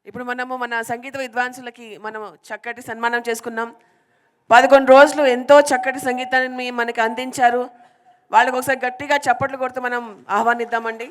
ఇప్పుడు మనము మన సంగీత విద్వాంసులకి మనం చక్కటి సన్మానం చేసుకున్నాం. 11 రోజులు ఎంతో చక్కటి సంగీతాన్ని మనకి అందించారు. వాళ్ళకి ఒకసారి గట్టిగా చప్పట్లు కొడుతూ మనం ఆహ్వానిద్దామండి.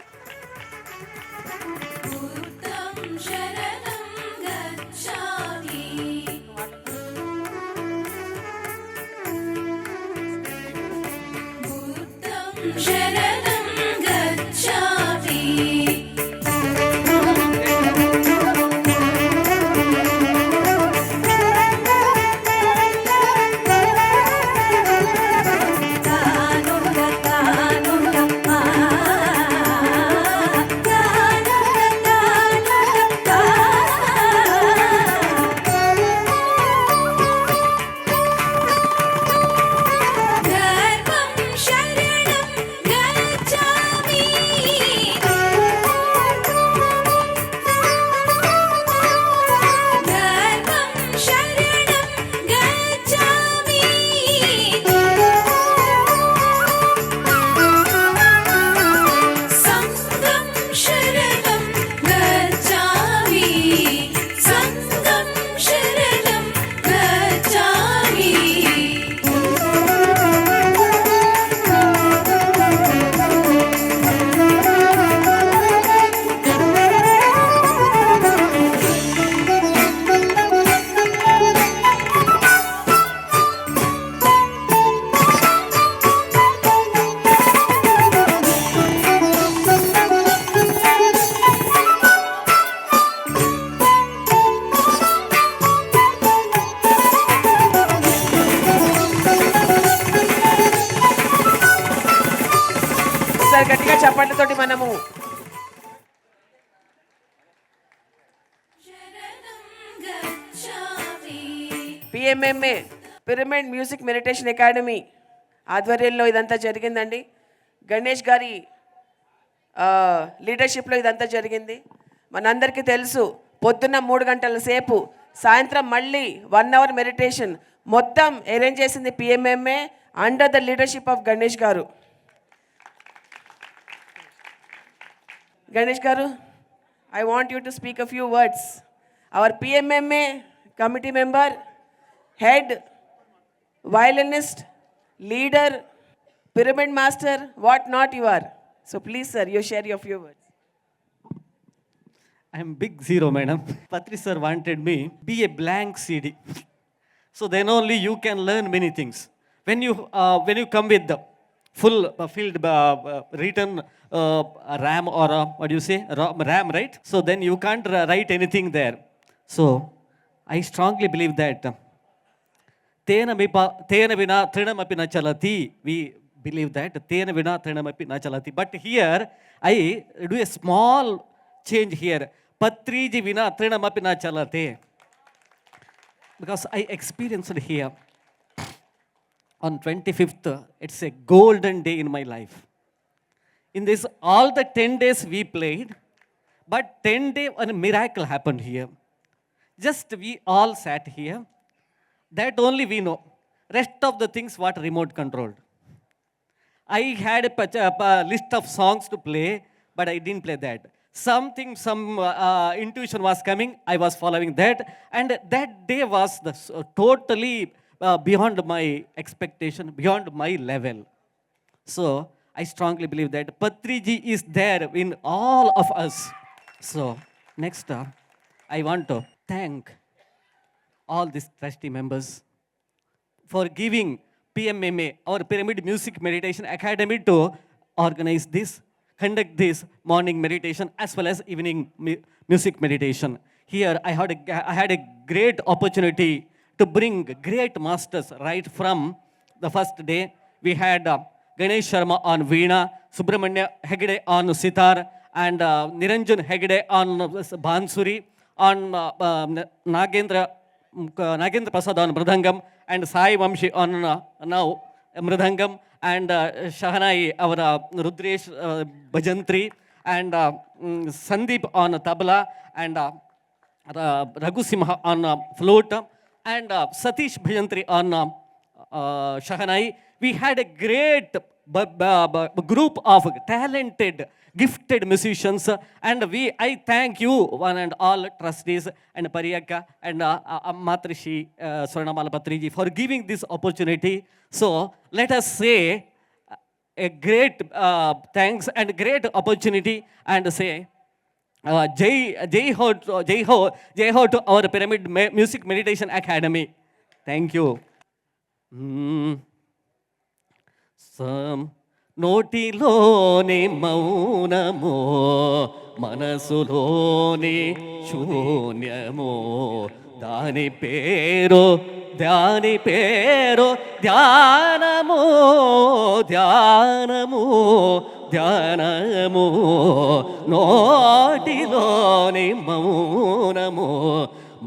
గట్టిగా చప్పట్లతోటి మనము PMMA pyramid music meditation academy ఆధ్వర్యంలో ఇదంతా జరిగిందండి. గణేష్ గారి లీడర్షిప్లో ఇదంతా జరిగింది. మనందరికీ తెలుసు, పొద్దున్న 3 గంటల సేపు, సాయంత్రం మళ్ళీ 1 అవర్ మెడిటేషన్ మొత్తం అరేంజ్ చేసింది PMMA under the leadership of Ganesh గారు. Ganesh Garu, I want you to speak a few words. Our PMMA committee member, head, violinist, leader, pyramid master, what not you are. So please sir, you share your few words. I am big zero, madam. Patri sir wanted me be a blank CD. So then only you can learn many things. When you come with the full filled written RAM or what do you say, RAM, right? So then you can't write anything there. So I strongly believe that tena vina trinamapi na chalati. We believe that tena vina trinamapi na chalati. But here I do a small change here. Patriji vina trinamapi na chalate. Because I experienced here on 25th, it's a golden day in my life. In this, all the 10 days we played, but 10 days a miracle happened here. Just we all sat here. That only we know. Rest of the things what remote controlled. I had a list of songs to play, but I didn't play that. Some intuition was coming, I was following that. And that day was totally beyond my expectation, beyond my level. So I strongly believe that Patriji is there in all of us. So next I want to thank all these trustee members for giving PMMA, our Pyramid Music Meditation Academy, to organize this, conduct this morning meditation as well as evening music meditation. Here I had a great opportunity to bring great masters right from the first day. We had Ganesh Sharma on Veena, Subramanya Hegde on Sitar, and Niranjan Hegde on Bansuri, on Nagendra Prasad on Mridangam, and Sai Vamshi on now Mridangam, and Shahanai, our Rudresh Bhajantri, and Sandeep on Tabla, and Raghu Simha on flute, and Satish Bhajantri on Shahanai. We had a great group of talented, gifted musicians, and I thank you one and all trustees and Pariyakka and Matrishi Swarnamala Patriji for giving this opportunity. So let us say a great thanks and great opportunity and say Jai Ho to our Pyramid Music Meditation Academy. Thank you. నోటిలోని మౌనమో మనసులోని శూన్యమో దాని పేరు ధ్యానము ధ్యానము ధ్యానము నోటిలోని మౌనము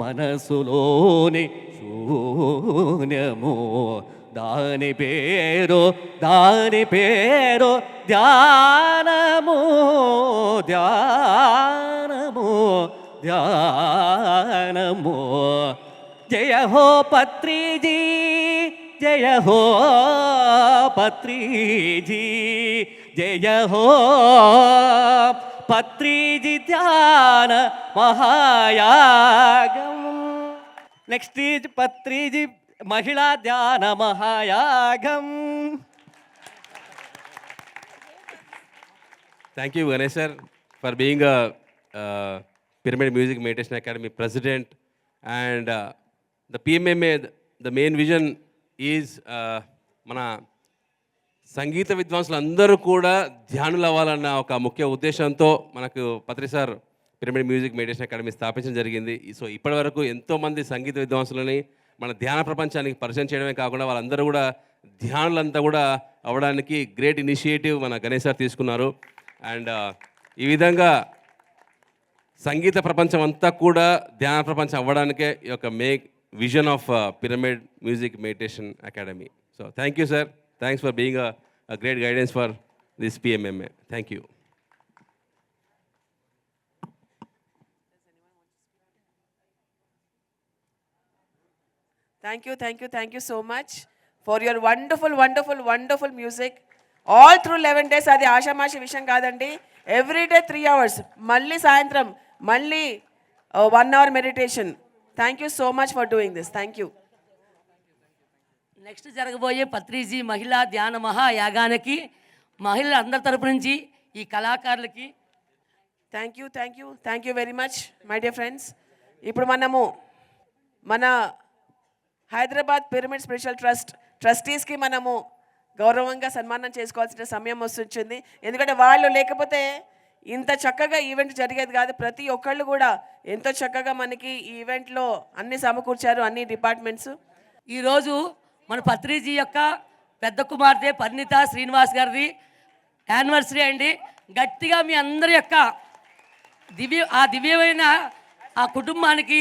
మనసులోని శూన్యము దాని పేరు ధ్యానము ధ్యానము ధ్యానము జయ హో పత్రిజీ జయ హో పత్రిజీ జయ హో పత్రిజీ ధ్యాన మహాయాగం. నెక్స్ట్ ఈజ్ పత్రిజీ మహిళా ధ్యాన మహాయాగం. Thank you, Ganesh sir, for being a Pyramid Music Meditation Academy president. And the PMMA, the main vision is మన సంగీత విద్వాంసులు అందరూ కూడా ధ్యానులు అవ్వాలన్న ఒక ముఖ్య ఉద్దేశంతో మనకు Patri sir pyramid music meditation academy స్థాపించడం జరిగింది. సో ఇప్పటి వరకు ఎంతోమంది సంగీత విద్వాంసులని మన ధ్యాన ప్రపంచానికి పరిచయం చేయడమే కాకుండా వాళ్ళందరూ కూడా ధ్యానులంతా కూడా అవ్వడానికి గ్రేట్ ఇనిషియేటివ్ మన గణేష్ సార్ తీసుకున్నారు. అండ్ ఈ విధంగా సంగీత ప్రపంచం అంతా కూడా ధ్యాన ప్రపంచం అవ్వడానికే ఈ యొక్క vision of pyramid music meditation academy. So thank you sir, thanks for being a great guidance for this PMMA. Thank you. Thank you so much for your wonderful music. All through 11 days, అది ఆషామాషి విషయం కాదండి. Every day 3 hours, మళ్ళీ సాయంత్రం మళ్ళీ 1 hour meditation. Thank you so much for doing this. Thank you. Next జరగబోయే పత్రిజీ మహిళా ధ్యాన మహాయాగానికి మహిళల అందరి తరపు నుంచి ఈ కళాకారులకి thank you very much my dear friends. ఇప్పుడు మనము మన హైదరాబాద్ పిరమిడ్ స్పిరిచువల్ ట్రస్ట్ ట్రస్టీస్కి మనము గౌరవంగా సన్మానం చేసుకోవాల్సిన సమయం వస్తుంది. ఎందుకంటే వాళ్ళు లేకపోతే ఇంత చక్కగా ఈవెంట్ జరిగేది కాదు. ప్రతి ఒక్కళ్ళు కూడా ఎంతో చక్కగా మనకి ఈ ఈవెంట్లో అన్ని సమకూర్చారు, అన్ని డిపార్ట్మెంట్స్. ఈరోజు మన పత్రిజీ యొక్క పెద్ద కుమార్తె పరిణిత శ్రీనివాస్ గారిది యానివర్సరీ అండి. గట్టిగా మీ అందరి యొక్క దివ్యమైన ఆ కుటుంబానికి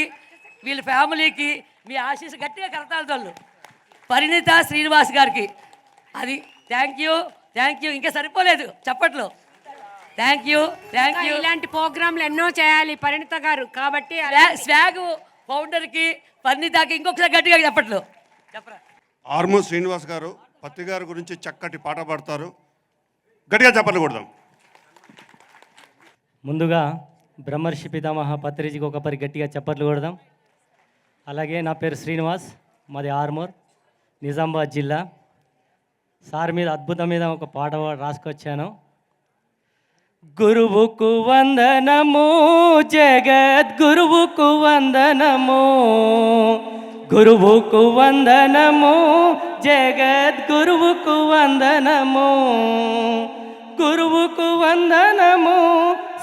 వీళ్ళ ఫ్యామిలీకి మీ ఆశీస్సు గట్టిగా కరతాలు పరిణిత శ్రీనివాస్ గారికి. అది థ్యాంక్ యూ. ఇంకా సరిపోలేదు చప్పట్లు. Thank you. ఇలాంటి ప్రోగ్రాంలు ఎన్నో చేయాలి పరిణిత గారు కాబట్టి స్వాగ్ ఫౌండర్కి పరిణితకి ఇంకొకసారి గట్టిగా చెప్పట్లు చెప్పరా. ఆర్మూర్ శ్రీనివాస్ గారు పత్రి గారి గురించి చక్కటి పాట పాడతారు. గట్టిగా చెప్పలు కొడదాం. ముందుగా బ్రహ్మర్షి పితామహ పత్రిజీకి ఒకపరి గట్టిగా చప్పట్లు కొడదాం. అలాగే నా పేరు శ్రీనివాస్, మాది ఆర్మూర్ నిజామాబాద్ జిల్లా. సార్ మీద అద్భుతం మీద ఒక పాట రాసుకొచ్చాను. గురువుకు వందనము జగద్గురువుకు వందనము, గురువుకు వందనము జగద్గురువుకు వందనము, గురువుకు వందనము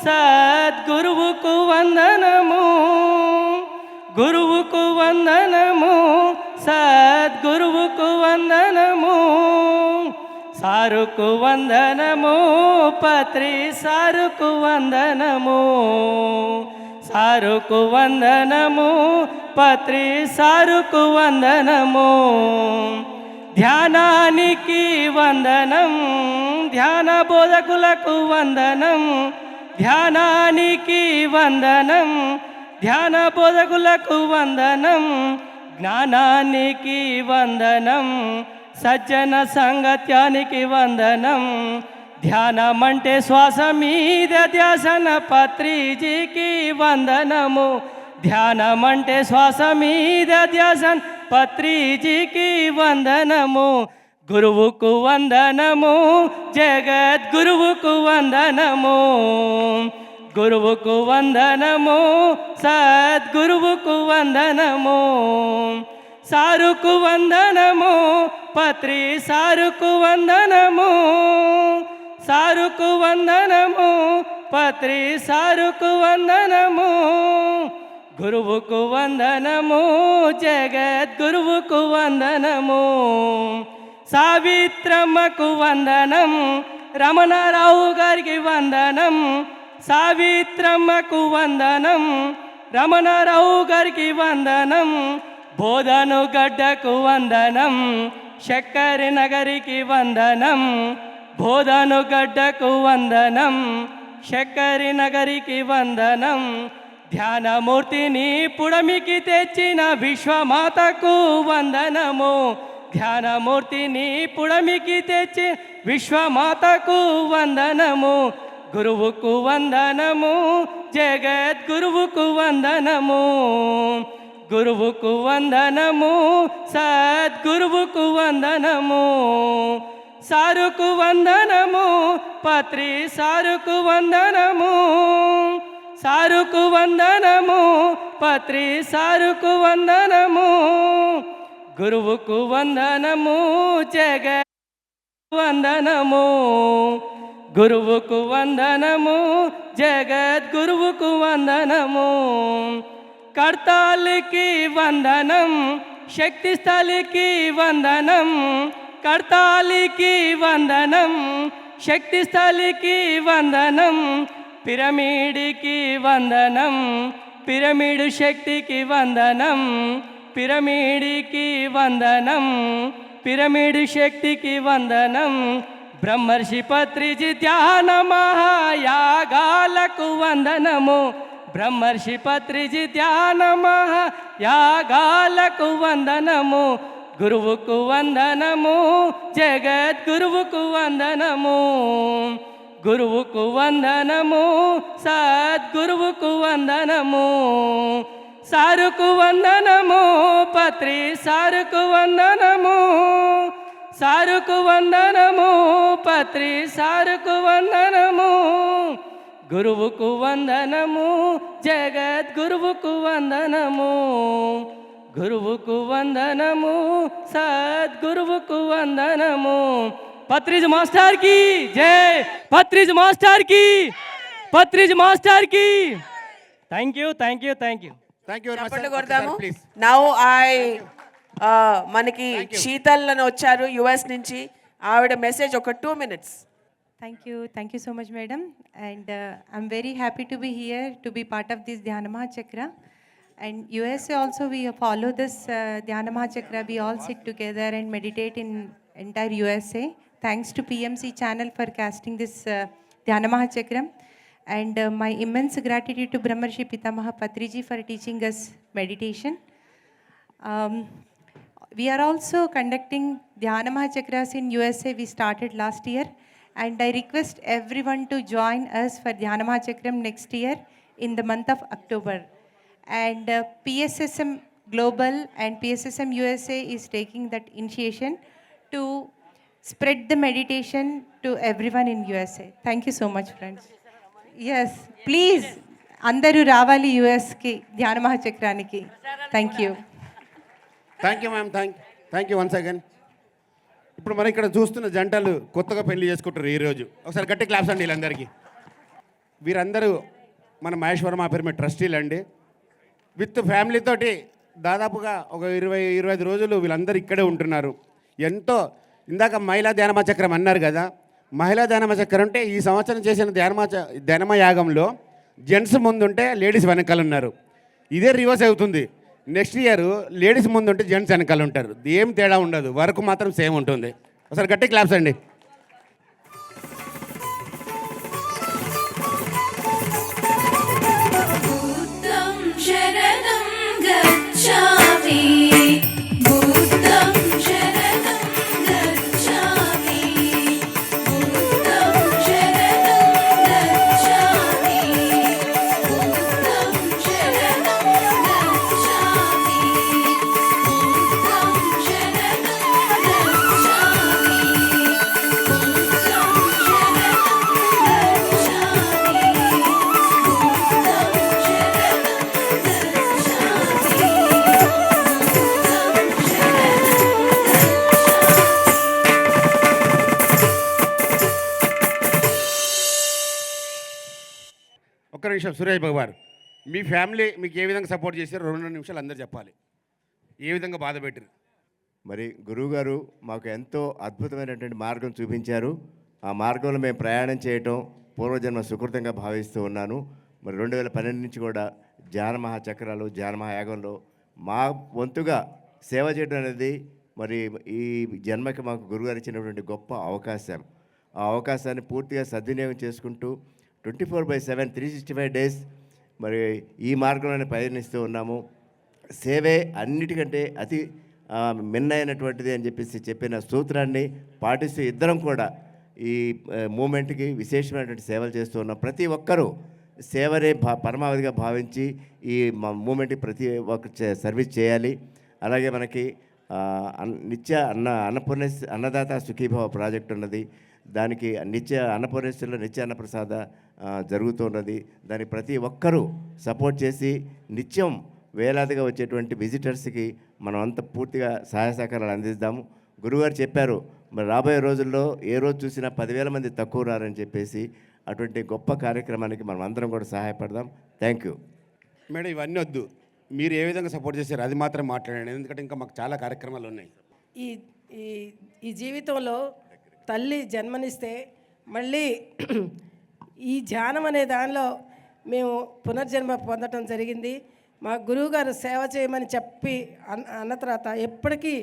సద్గురువుకు వందనము, గురువుకు వందనము సద్గురువుకు వందనము, సారుకు వందనము పత్రి సారుకు వందనము, సారుకు వందనము పత్రి సారుకు వందనము, ధ్యానానికి వందనం ధ్యాన బోధకులకు వందనం, ధ్యానానికి వందనం ధ్యాన బోధకులకు వందనం, జ్ఞానానికి వందనం సజ్జన సంగత్యానికి వందనం. ధ్యానమంటే శ్వాస మీద ధ్యాసన పత్రిజీకి వందనము. ధ్యానమంటే శ్వాస మీద ధ్యాసన పత్రిజీకి వందనము. గురువుకు వందనము, జగద్గురువుకు వందనము. గురువుకు వందనము, సద్గురువుకు వందనము. సారుకు వందనము, పత్రి సారుకు వందనము. సారుకు వందనము, పత్రి సారుకు వందనము. గురువుకు వందనము, జగద్గురువుకు వందనము. సావిత్రమ్మకు వందనం, రమణారావు గారికి వందనం. సావిత్రమ్మకు వందనం, రమణారావు గారికి వందనం. బోధను గడ్డకు వందనం, చక్కరి నగరికి వందనం. బోధను గడ్డకు వందనం, చక్కరి నగరికి వందనం. ధ్యానమూర్తిని పుడమికి తెచ్చిన విశ్వమాతకు వందనము. ధ్యానమూర్తిని పుడమికి తెచ్చి విశ్వమాతకు వందనము. గురువుకు వందనము, జగద్గురువుకు వందనము. గురువుకు వందనము, సద్గురువుకు వందనము. సారుకు వందనము, పత్రి సారుకు వందనము. సారుకు వందనము, పత్రి సారుకు వందనము. గురువుకు వందనము, జగ వందనము. గురువుకు వందనము, జగద్గురువుకు వందనము. కర్తాలికి వందనం, శక్తి స్థలికి వందనం. కర్తాలికి వందనం, శక్తి స్థలికి వందనం. పిరమిడికి వందనం, పిరమిడు శక్తికి వందనం. పిరమిడికి వందనం, పిరమిడు శక్తికి వందనం. బ్రహ్మర్షి పత్రిజీ ధ్యాన మహాయాగాలకు వందనము. బ్రహ్మర్షి పత్రిజీ ధ్యాన మహాయాగాలకు వందనము. గురువుకు వందనము, జగద్గురువుకు వందనము. గురువుకు వందనము, సద్గురువుకు వందనము. సారుకు వందనము, పత్రి సారుకు వందనము. సారుకు వందనము, పత్రి సారుకు వందనము. గురువుకు వందనము, జగద్గురువుకు వందనము. గురువుకు వందనము, సద్గురువుకు వందనము. పత్రిజ్ మాస్టర్ కి జై. పత్రిజ్ మాస్టర్ కి, పత్రిజ్ మాస్టర్ కి. Thank you, thank you, thank you. Thank you చప్పట్లు కొడదాము. నౌ మనకి శీతల్ అని వచ్చారు యుఎస్ నుంచి. ఆవిడ మెసేజ్ ఒక 2 minutes. Thank you so much, madam. And I'm very happy to be here to be part of this Dhyana Mahachakra. And USA also we follow this Dhyana Mahachakra. We all sit together and meditate in entire USA. Thanks to PMC channel for casting this Dhyana Mahachakram. And my immense gratitude to Brahmarshi Pitamaha Patriji for teaching us meditation. We are also conducting Dhyana Mahachakras in USA. We started last year. And I request everyone to join us for Dhyana Mahachakram next year in the month of October. And PSSM Global and PSSM USA is taking that initiation to spread the meditation to everyone in USA. Thank you so much, friends. Yes, please, andaru ravali US ki Dhyana Mahachakraniki. Thank you. Thank you ma'am. Thank you once again. ఇప్పుడు మనం ఇక్కడ చూస్తున్న జంటలు కొత్తగా పెళ్లి చేసుకుంటారు ఈరోజు. ఒకసారి గట్టి క్లాప్స్ అండి వీళ్ళందరికీ. వీరందరూ మన మహేశ్వరం పిరమిడ్ ట్రస్టీలు అండి. విత్ ఫ్యామిలీతోటి దాదాపుగా ఒక 20-25 రోజులు వీళ్ళందరూ ఇక్కడే ఉంటున్నారు. ఎంతో ఇందాక మహిళా ధ్యానమచక్రం అన్నారు కదా. మహిళా ధ్యానమచక్రం అంటే ఈ సంవత్సరం చేసిన ధ్యానమయాగంలో జెంట్స్ ముందుంటే లేడీస్ వెనకాల ఉన్నారు. ఇదే రివర్స్ అవుతుంది. నెక్స్ట్ ఇయర్ లేడీస్ ముందుంటే జెంట్స్ వెనకాల ఉంటారు. ఏం తేడా ఉండదు, వర్క్ మాత్రం సేమ్ ఉంటుంది. ఒకసారి గట్టి క్లాప్స్ అండి. శరణం గచ్ఛామి. నిమిషం సురేష్ బాబు గారు, మీ ఫ్యామిలీ మీకు ఏ విధంగా సపోర్ట్ చేశారో 2 నిమిషాలు అందరు చెప్పాలి. ఏ విధంగా బాధ పెట్టారు? మరి గురువుగారు మాకు ఎంతో అద్భుతమైనటువంటి మార్గం చూపించారు. ఆ మార్గంలో మేము ప్రయాణం చేయటం పూర్వజన్మ సుకృతంగా భావిస్తూ ఉన్నాను. మరి 2012 నుంచి కూడా ధ్యాన మహాచక్రాలు, ధ్యాన మహాయాగంలో మా వంతుగా సేవ చేయడం అనేది మరి ఈ జన్మకి మాకు గురువుగారు ఇచ్చినటువంటి గొప్ప అవకాశం. ఆ అవకాశాన్ని పూర్తిగా సద్వినియోగం చేసుకుంటూ 24/7 365 డేస్ మరి ఈ మార్గంలోనే పయనిస్తూ ఉన్నాము. సేవే అన్నిటికంటే అతి మిన్నైనటువంటిది అని చెప్పిన సూత్రాన్ని పాటిస్తూ ఇద్దరం కూడా ఈ మూమెంట్కి విశేషమైనటువంటి సేవలు చేస్తూ ఉన్నాం. ప్రతి ఒక్కరూ సేవనే పరమావధిగా భావించి ఈ మూమెంట్కి ప్రతి ఒక్క సర్వీస్ చేయాలి. అలాగే మనకి నిత్య అన్నదాత సుఖీభావ ప్రాజెక్ట్ ఉన్నది. దానికి నిత్య అన్నపూర్ణేశ్వరిలో నిత్య అన్నప్రసాద జరుగుతున్నది. దానికి ప్రతి ఒక్కరూ సపోర్ట్ చేసి నిత్యం వేలాదిగా వచ్చేటువంటి విజిటర్స్కి మనం అంత పూర్తిగా సహాయ సహకారాలు అందిద్దాము. గురువుగారు చెప్పారు, మరి రాబోయే రోజుల్లో ఏ రోజు చూసినా 10,000 మంది తక్కువ రారని చెప్పేసి అటువంటి గొప్ప కార్యక్రమానికి మనం అందరం కూడా సహాయపడదాం. Thank you madam. ఇవన్నీ వద్దు, మీరు ఏ విధంగా సపోర్ట్ చేశారు అది మాత్రం మాట్లాడండి, ఎందుకంటే ఇంకా మాకు చాలా కార్యక్రమాలు ఉన్నాయి. ఈ ఈ ఈ జీవితంలో తల్లి జన్మనిస్తే మళ్ళీ ఈ ధ్యానం అనే దానిలో మేము పునర్జన్మ పొందటం జరిగింది. మా గురువుగారు సేవ చేయమని చెప్పి అన్న తర్వాత ఎప్పటికీ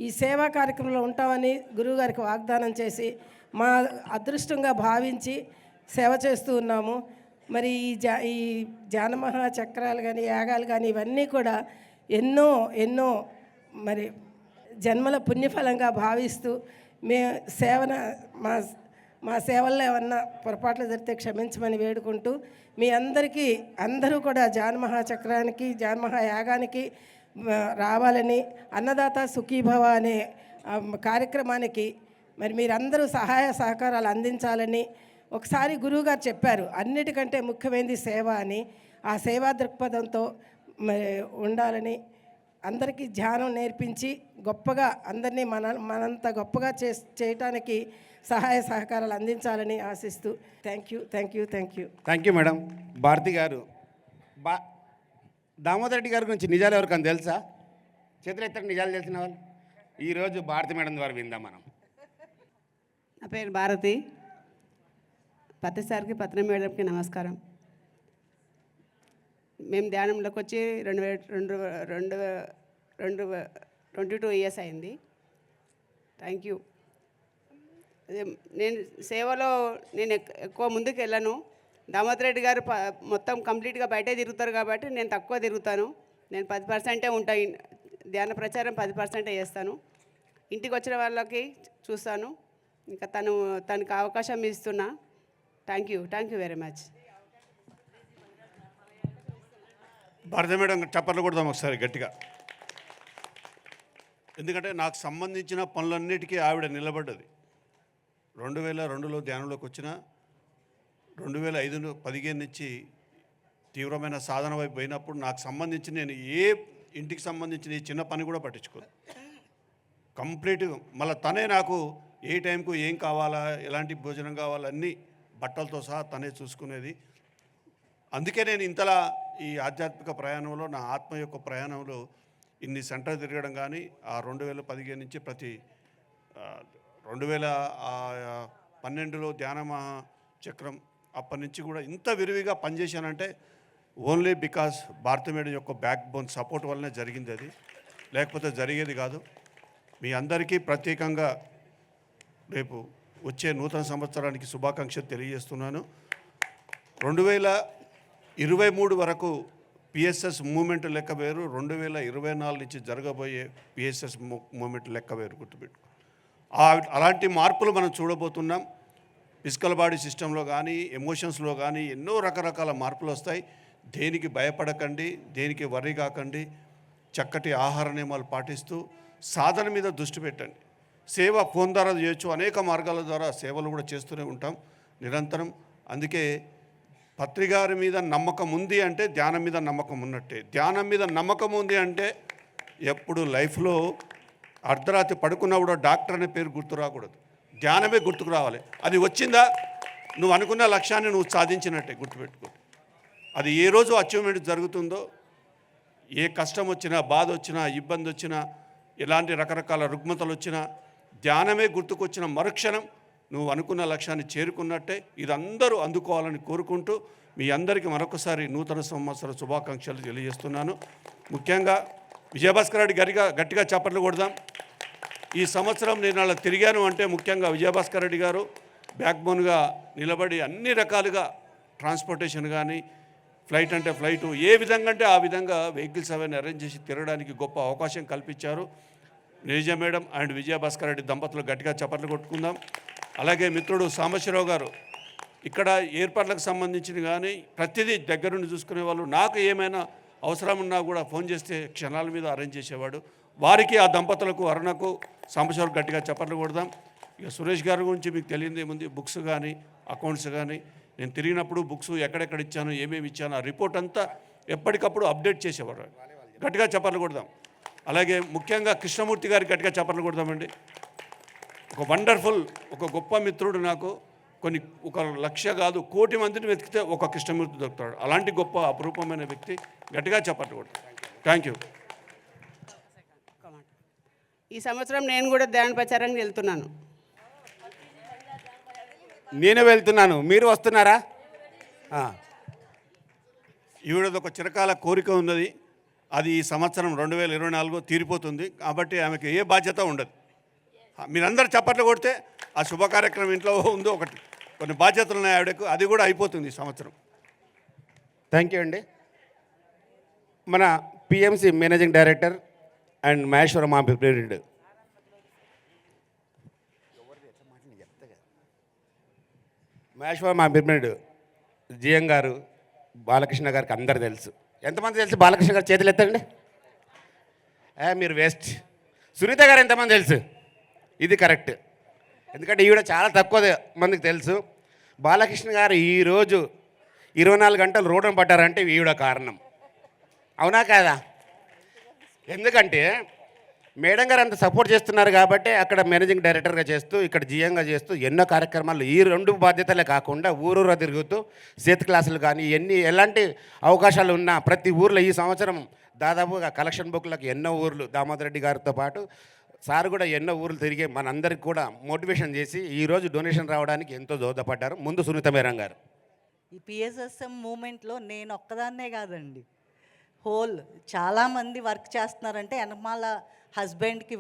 ఈ సేవా కార్యక్రమంలో ఉంటామని గురువుగారికి వాగ్దానం చేసి మా అదృష్టంగా భావించి సేవ చేస్తూ ఉన్నాము. మరి ఈ ధ్యాన మహాచక్రాలు కానీ యాగాలు కానీ ఇవన్నీ కూడా ఎన్నో మరి జన్మల పుణ్యఫలంగా భావిస్తూ మా సేవల్లో ఏమన్నా పొరపాట్లు జరిగితే క్షమించమని వేడుకుంటూ మీ అందరూ కూడా ధ్యాన మహాచక్రానికి ధ్యాన మహాయాగానికి రావాలని, అన్నదాత సుఖీభవ అనే కార్యక్రమానికి మరి మీరందరూ సహాయ సహకారాలు అందించాలని ఒకసారి గురువుగారు చెప్పారు. అన్నిటికంటే ముఖ్యమైనది సేవ అని. ఆ సేవా దృక్పథంతో మరి ఉండాలని, అందరికీ ధ్యానం నేర్పించి గొప్పగా అందరినీ మనంత గొప్పగా చేయటానికి సహాయ సహకారాలు అందించాలని ఆశిస్తూ థ్యాంక్ యూ మేడం. భారతి గారు, దామోదర్ రెడ్డి గారి గురించి నిజాలు ఎవరికైనా తెలుసా? చేతులు ఎత్తండి నిజాలు తెలిసిన వాళ్ళు. ఈరోజు భారతి మేడం ద్వారా విందాం మనం. నా పేరు భారతి. పత్రి సార్కి, పత్రి మేడంకి నమస్కారం. మేము ధ్యానంలోకి వచ్చి 22 ఇయర్స్ అయింది. Thank you. నేను సేవలో ఎక్కువ ముందుకు వెళ్ళను. దామోదర్ రెడ్డి గారు మొత్తం కంప్లీట్గా బయటే తిరుగుతారు కాబట్టి నేను తక్కువ తిరుగుతాను. నేను 10% ఉంటాను. ధ్యాన ప్రచారం 10% చేస్తాను. ఇంటికి వచ్చిన వాళ్ళకి చూస్తాను. ఇంకా తనకి అవకాశం ఇస్తున్నా. Thank you very much. భారత మేడం చప్పట్లు కొడదాం ఒకసారి గట్టిగా. ఎందుకంటే నాకు సంబంధించిన పనులన్నిటికీ ఆవిడ నిలబడ్డది. 2002లో ధ్యానంలోకి వచ్చిన 2015 నుంచి తీవ్రమైన సాధన వైపు పోయినప్పుడు నాకు సంబంధించి నేను ఏ ఇంటికి సంబంధించిన ఈ చిన్న పని కూడా పట్టించుకోను. కంప్లీట్గా మళ్ళీ తనే నాకు ఏ టైంకు ఏం కావాలా, ఎలాంటి భోజనం కావాలన్నీ బట్టలతో సహా తనే చూసుకునేది. అందుకే నేను ఇంతలా ఈ ఆధ్యాత్మిక ప్రయాణంలో, నా ఆత్మ యొక్క ప్రయాణంలో ఇన్ని సెంటర్ తిరగడం కానీ, ఆ 2015 నుంచి ప్రతి 2012లో ధ్యాన మహాచక్రం అప్పటి నుంచి కూడా ఇంత విరివిగా పనిచేశానంటే ఓన్లీ బికాస్ భారతి మేడం యొక్క బ్యాక్ బోన్ సపోర్ట్ వల్లనే జరిగింది. అది లేకపోతే జరిగేది కాదు. మీ అందరికీ ప్రత్యేకంగా రేపు వచ్చే నూతన సంవత్సరానికి శుభాకాంక్షలు తెలియజేస్తున్నాను. 2023 వరకు పిఎస్ఎస్ మూమెంట్ లెక్క వేరు, 2024 నుంచి జరగబోయే పిఎస్ఎస్ మూమెంట్ లెక్క వేరు, గుర్తుపెట్టు. అలాంటి మార్పులు మనం చూడబోతున్నాం. ఫిజికల్ బాడీ సిస్టంలో కానీ, ఎమోషన్స్లో కానీ ఎన్నో రకరకాల మార్పులు వస్తాయి. దేనికి భయపడకండి, దేనికి వర్రీ కాకండి. చక్కటి ఆహార నియమాలు పాటిస్తూ సాధన మీద దృష్టి పెట్టండి. సేవ ఫోన్ ద్వారా చేయొచ్చు, అనేక మార్గాల ద్వారా సేవలు కూడా చేస్తూనే ఉంటాం నిరంతరం. అందుకే పత్రిగారి మీద నమ్మకం ఉంది అంటే ధ్యానం మీద నమ్మకం ఉన్నట్టే. ధ్యానం మీద నమ్మకం ఉంది అంటే ఎప్పుడు లైఫ్లో అర్ధరాత్రి పడుకున్నప్పుడు డాక్టర్ అనే పేరు గుర్తు రాకూడదు, ధ్యానమే గుర్తుకు రావాలి. అది వచ్చిందా, నువ్వు అనుకున్న లక్ష్యాన్ని నువ్వు సాధించినట్టే, గుర్తుపెట్టుకో. అది ఏ రోజు అచీవ్మెంట్ జరుగుతుందో, ఏ కష్టం వచ్చినా, బాధ వచ్చినా, ఇబ్బంది వచ్చినా, ఎలాంటి రకరకాల రుగ్మతలు వచ్చినా, ధ్యానమే గుర్తుకొచ్చిన మరుక్షణం నువ్వు అనుకున్న లక్ష్యాన్ని చేరుకున్నట్టే. ఇది అందరూ అందుకోవాలని కోరుకుంటూ మీ అందరికీ మరొకసారి నూతన సంవత్సర శుభాకాంక్షలు తెలియజేస్తున్నాను. ముఖ్యంగా విజయభాస్కర్ రెడ్డి గట్టిగా చప్పట్లు కొడదాం. ఈ సంవత్సరం నేను అలా తిరిగాను అంటే ముఖ్యంగా విజయభాస్కర్ రెడ్డి గారు బ్యాక్బోన్గా నిలబడి అన్ని రకాలుగా ట్రాన్స్పోర్టేషన్ కానీ, ఫ్లైట్ అంటే ఫ్లైటు, ఏ విధంగా అంటే ఆ విధంగా వెహికల్స్ అవన్నీ అరేంజ్ చేసి తిరగడానికి గొప్ప అవకాశం కల్పించారు. నీరజ మేడం అండ్ విజయభాస్కర్ రెడ్డి దంపతులు గట్టిగా చప్పట్లు కొట్టుకుందాం. అలాగే మిత్రుడు సాంబశివరావు గారు ఇక్కడ ఏర్పాట్లకు సంబంధించిన కానీ ప్రతిదీ దగ్గరుండి చూసుకునే వాళ్ళు. నాకు ఏమైనా అవసరం ఉన్నా కూడా ఫోన్ చేస్తే క్షణాల మీద అరేంజ్ చేసేవాడు. వారికి, ఆ దంపతులకు, అరుణకు, సాంబశివరావు గట్టిగా చప్పట్లు కొడదాం. ఇక సురేష్ గారి గురించి మీకు తెలియదు ఏముంది, బుక్స్ కానీ, అకౌంట్స్ కానీ, నేను తిరిగినప్పుడు బుక్స్ ఎక్కడెక్కడ ఇచ్చాను, ఏమేమి ఇచ్చాను, ఆ రిపోర్ట్ అంతా ఎప్పటికప్పుడు అప్డేట్ చేసేవారు. గట్టిగా చప్పట్లు కొడదాం. అలాగే ముఖ్యంగా కృష్ణమూర్తి గారికి గట్టిగా చప్పట్లు కొడదామండి. ఒక వండర్ఫుల్, ఒక గొప్ప మిత్రుడు నాకు. ఒక 1,00,000 కాదు, 1,00,00,000 మందిని వెతికితే ఒక కృష్ణమూర్తి దొరుకుతాడు. అలాంటి గొప్ప అపురూపమైన వ్యక్తి. గట్టిగా చప్పట్లు కొడతాం. Thank you. ఈ సంవత్సరం నేను కూడా ధ్యాన ప్రచారానికి వెళ్తున్నాను. నేను వెళ్తున్నాను, మీరు వస్తున్నారా? ఈవిడది ఒక చిరకాల కోరిక ఉన్నది. అది ఈ సంవత్సరం 2024 తీరిపోతుంది. కాబట్టి ఆమెకు ఏ బాధ్యత ఉండదు. మీరందరూ చప్పట్లు కొడితే ఆ శుభ కార్యక్రమం ఇంట్లో ఉందో కొన్ని బాధ్యతలు ఉన్నాయి ఆవిడకు, అది కూడా అయిపోతుంది ఈ సంవత్సరం. థ్యాంక్ యూ అండి. మన PMC managing director and Maheshwaram మా ప్రెసిడెంట్ మా ప్రెసిడెంట్ జిఎం గారు, బాలకృష్ణ గారికి అందరు తెలుసు. ఎంతమంది తెలుసు బాలకృష్ణ గారు? చేతులు ఎత్తండి. మీరు వేస్ట్. సునీత గారు ఎంతమంది తెలుసు? ఇది కరెక్ట్. ఎందుకంటే ఈవిడ చాలా తక్కువ మందికి తెలుసు. బాలకృష్ణ గారు ఈరోజు 24 గంటలు రోడ్డున పడ్డారంటే ఈవిడ కారణం. అవునా కాదా? ఎందుకంటే మేడం గారు అంత సపోర్ట్ చేస్తున్నారు కాబట్టి అక్కడ మేనేజింగ్ డైరెక్టర్గా చేస్తూ, ఇక్కడ జిఎంగా చేస్తూ ఎన్నో కార్యక్రమాలు, ఈ 2 బాధ్యతలే కాకుండా ఊరూరా తిరుగుతూ చేతి క్లాసులు కానీ ఎలాంటి అవకాశాలు ఉన్నా ప్రతి ఊర్లో ఈ సంవత్సరం దాదాపుగా కలెక్షన్ బుక్లకు ఎన్నో ఊర్లు దామోదర్ రెడ్డి గారితో పాటు సార్ కూడా ఎన్నో ఊర్లు తిరిగి మనందరికి కూడా మోటివేషన్ చేసి ఈరోజు డొనేషన్ రావడానికి ఎంతో దోహదపడ్డారు. ముందు సునీత మేరం గారు. ఈ పిఎస్ఎస్ఎం మూమెంట్లో నేను ఒక్కదాన్నే కాదండి, చాలామంది వర్క్ చేస్తున్నారంటే వెనకాల హస్బెండ్కి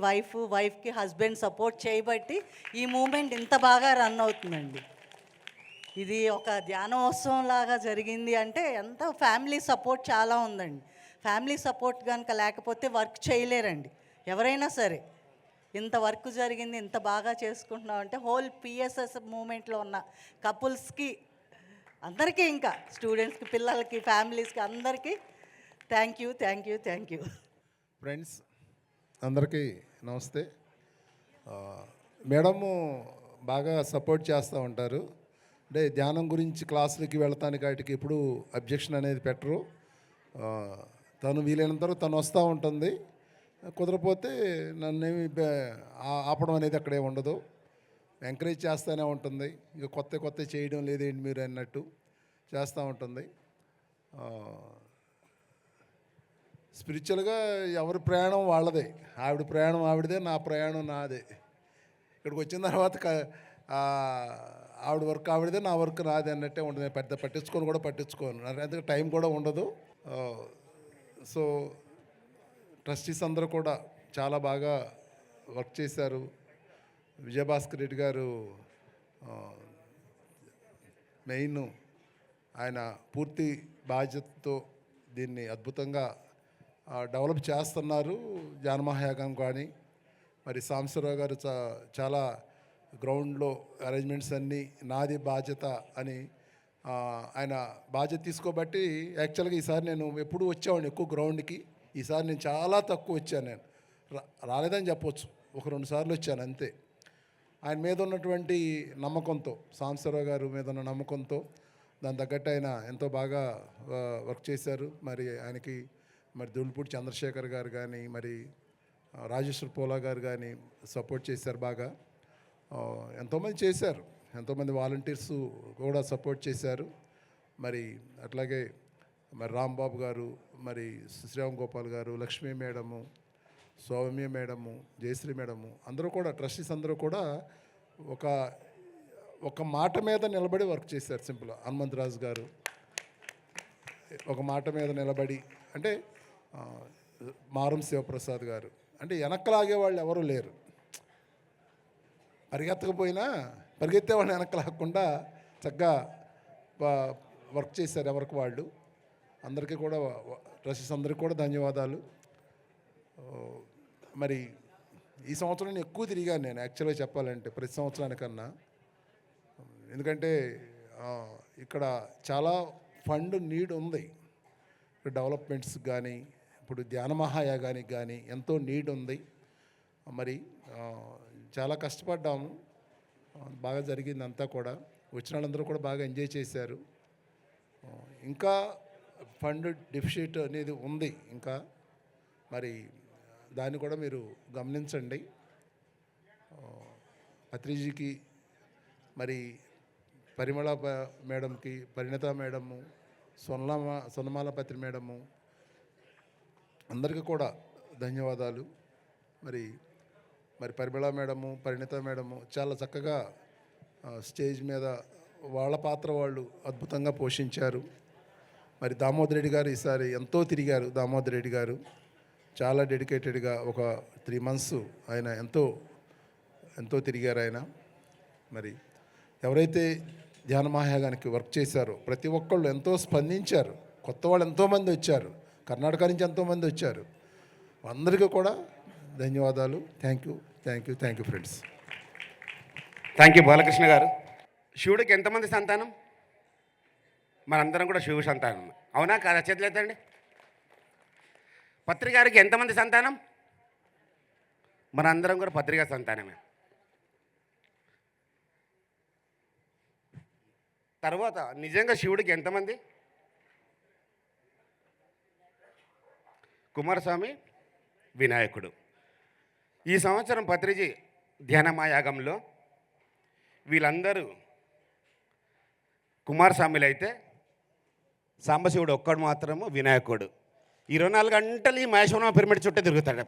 వైఫ్కి హస్బెండ్ సపోర్ట్ చేయబట్టి ఈ మూమెంట్ ఇంత బాగా రన్ అవుతుందండి. ఇది ఒక ధ్యానోత్సవం లాగా జరిగింది అంటే ఎంత ఫ్యామిలీ సపోర్ట్ చాలా ఉందండి. ఫ్యామిలీ సపోర్ట్ కనుక లేకపోతే వర్క్ చేయలేరండి ఎవరైనా సరే. ఇంత వర్క్ జరిగింది, ఇంత బాగా చేసుకుంటున్నాం అంటే పిఎస్ఎస్ మూమెంట్లో ఉన్న కపుల్స్కి అందరికీ, ఇంకా స్టూడెంట్స్కి, పిల్లలకి, ఫ్యామిలీస్కి అందరికీ థ్యాంక్ యూ. ఫ్రెండ్స్ అందరికీ నమస్తే. మేడము బాగా సపోర్ట్ చేస్తూ ఉంటారు. అంటే ధ్యానం గురించి క్లాసులకి వెళ్తానికి వాటికి ఎప్పుడు అబ్జెక్షన్ అనేది పెట్టరు. తను వీలైనంత తను వస్తూ ఉంటుంది. కుదరపోతే నన్నేమి ఆపడం అనేది అక్కడే ఉండదు. ఎంకరేజ్ చేస్తూనే ఉంటుంది. ఇక కొత్త చేయడం లేదేంటి మీరు అన్నట్టు చేస్తూ ఉంటుంది. స్పిరిచువల్గా ఎవరి ప్రయాణం వాళ్ళదే. ఆవిడ ప్రయాణం ఆవిడదే, నా ప్రయాణం నాదే. ఇక్కడికి వచ్చిన తర్వాత ఆవిడ వర్క్ ఆవిడదే, నా వర్క్ నాదే అన్నట్టే ఉంటుంది. పెద్ద పట్టించుకోను. అందుకే టైం కూడా ఉండదు. సో ట్రస్టీస్ అందరూ కూడా చాలా బాగా వర్క్ చేశారు. విజయభాస్కర్ రెడ్డి గారు మెయిన్, ఆయన పూర్తి బాధ్యతతో దీన్ని అద్భుతంగా డెవలప్ చేస్తున్నారు. జ్ఞానమహాయాగం కానీ మరి సాంబశివరావు గారు చాలా గ్రౌండ్లో అరేంజ్మెంట్స్ అన్నీ నాది బాధ్యత అని ఆయన బాధ్యత తీసుకోబట్టి యాక్చువల్గా ఈసారి నేను ఎప్పుడు వచ్చేవాడిని ఎక్కువ గ్రౌండ్కి. ఈసారి నేను చాలా తక్కువ వచ్చాను. నేను రాలేదని చెప్పొచ్చు, 1-2 సార్లు వచ్చాను అంతే. ఆయన మీద ఉన్నటువంటి నమ్మకంతో, సాంబశివరావు గారు మీద ఉన్న నమ్మకంతో దాని తగ్గట్టు ఆయన ఎంతో బాగా వర్క్ చేశారు. మరి ఆయనకి మరి దుల్పూడి చంద్రశేఖర్ గారు కానీ మరి రాజేశ్వర్ పోలా గారు కానీ సపోర్ట్ చేశారు బాగా. ఎంతోమంది చేశారు, ఎంతోమంది వాలంటీర్స్ కూడా సపోర్ట్ చేశారు. మరి అట్లాగే మరి రాంబాబు గారు, మరి శ్రీరామ్ గోపాల్ గారు, Lakshmi madam, Soumya madam, Jayashree madam, అందరూ కూడా ట్రస్టీస్ అందరూ కూడా ఒక మాట మీద నిలబడి వర్క్ చేశారు. సింపుల్ హనుమంతరాజు గారు ఒక మాట మీద నిలబడి, అంటే మారం శివప్రసాద్ గారు, అంటే వెనక్కలాగే వాళ్ళు ఎవరూ లేరు. పరిగెత్తకపోయినా పరిగెత్తే వాళ్ళని వెనక్కలాగకుండా చక్కగా వర్క్ చేశారు ఎవరికి వాళ్ళు. అందరికీ కూడా ట్రస్టీస్ అందరికీ కూడా ధన్యవాదాలు. మరి ఈ సంవత్సరం నేను ఎక్కువ తిరిగాను నేను యాక్చువల్గా చెప్పాలంటే ప్రతి సంవత్సరానికన్నా. ఎందుకంటే ఇక్కడ చాలా ఫండ్ నీడ్ ఉంది. డెవలప్మెంట్స్ కానీ ఇప్పుడు ధ్యాన మహాయాగానికి కానీ ఎంతో నీడ్ ఉంది. మరి చాలా కష్టపడ్డాము, బాగా జరిగింది అంతా కూడా. వచ్చిన వాళ్ళందరూ కూడా బాగా ఎంజాయ్ చేశారు. ఇంకా ఫండ్ డెఫిసిట్ అనేది ఉంది ఇంకా, మరి దాన్ని కూడా మీరు గమనించండి. పత్రిజీకి, మరి పరిమళ మేడంకి, పరిణిత మేడము, సొన్నమాల పత్రి మేడము, అందరికీ కూడా ధన్యవాదాలు. మరి పరిమళ మేడము, పరిణిత మేడము చాలా చక్కగా స్టేజ్ మీద వాళ్ళ పాత్ర వాళ్ళు అద్భుతంగా పోషించారు. మరి దామోదర్ రెడ్డి గారు ఈసారి ఎంతో తిరిగారు. దామోదర్ రెడ్డి గారు చాలా డెడికేటెడ్గా ఒక 3 months ఆయన ఎంతో తిరిగారు ఆయన. మరి ఎవరైతే ధ్యాన మహాయాగానికి వర్క్ చేశారో ప్రతి ఒక్కళ్ళు ఎంతో స్పందించారు. కొత్త వాళ్ళు ఎంతోమంది వచ్చారు, కర్ణాటక నుంచి ఎంతోమంది వచ్చారు. అందరికీ కూడా ధన్యవాదాలు. Thank you friends. Thank you Balakrishna గారు. శివుడికి ఎంతమంది సంతానం? మనందరం కూడా శివుడు సంతానం, అవునా కాదా? చేతులెత్తండి. పత్రి గారికి ఎంతమంది సంతానం? మనందరం కూడా పత్రికా సంతానమే. తర్వాత నిజంగా శివుడికి ఎంతమంది? కుమారస్వామి, వినాయకుడు. ఈ సంవత్సరం పత్రిజీ ధ్యానమాయాగంలో వీళ్ళందరూ కుమారస్వామిలు అయితే సాంబశివుడు ఒక్కడు మాత్రము వినాయకుడు. 24 గంటలు ఈ మహేశ్వరం పిరమిడ్ చుట్టూ తిరుగుతాడు.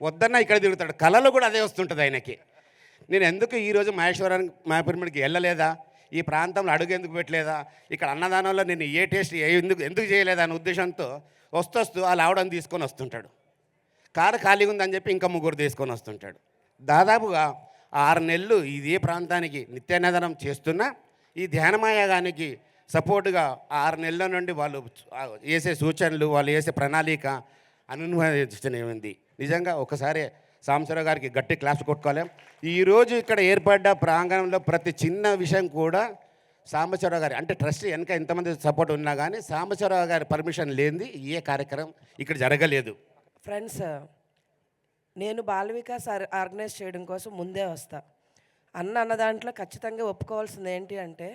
వద్దన్నా ఇక్కడ తిరుగుతాడు. కళలో కూడా అదే వస్తుంటుంది ఆయనకి. నేను ఎందుకు ఈరోజు మహేశ్వరానికి పిరమిడ్కి వెళ్ళలేదా, ఈ ప్రాంతంలో అడుగు ఎందుకు పెట్టలేదా, ఇక్కడ అన్నదానంలో నేను ఏ టేస్ట్ ఎందుకు చేయలేదా అనే ఉద్దేశంతో వస్తూ ఆ లావడం తీసుకొని వస్తుంటాడు. కారు ఖాళీగా ఉందని చెప్పి ఇంకా 3 తీసుకొని వస్తుంటాడు. దాదాపుగా 6 నెలలు ఇదే ప్రాంతానికి నిత్యాన్నదానం చేస్తున్నా ఈ ధ్యానమాయాగానికి సపోర్టుగా 6 నెలల నుండి వాళ్ళు వేసే సూచనలు, వాళ్ళు వేసే ప్రణాళిక అనుభవించనివ్వండి. నిజంగా ఒకసారి సాంబశివరావు గారికి గట్టి క్లాస్ కొట్టుకోలేం. ఈరోజు ఇక్కడ ఏర్పడ్డ ప్రాంగణంలో ప్రతి చిన్న విషయం కూడా సాంబశివరావు గారి, అంటే ట్రస్ట్ వెనక ఎంతమంది సపోర్ట్ ఉన్నా కానీ సాంబశివరావు గారి పర్మిషన్ లేనిది ఏ కార్యక్రమం ఇక్కడ జరగలేదు. ఫ్రెండ్స్, నేను బాల వికాస్ ఆర్గనైజ్ చేయడం కోసం ముందే వస్తా. అన్న దాంట్లో ఖచ్చితంగా ఒప్పుకోవాల్సింది ఏంటి అంటే,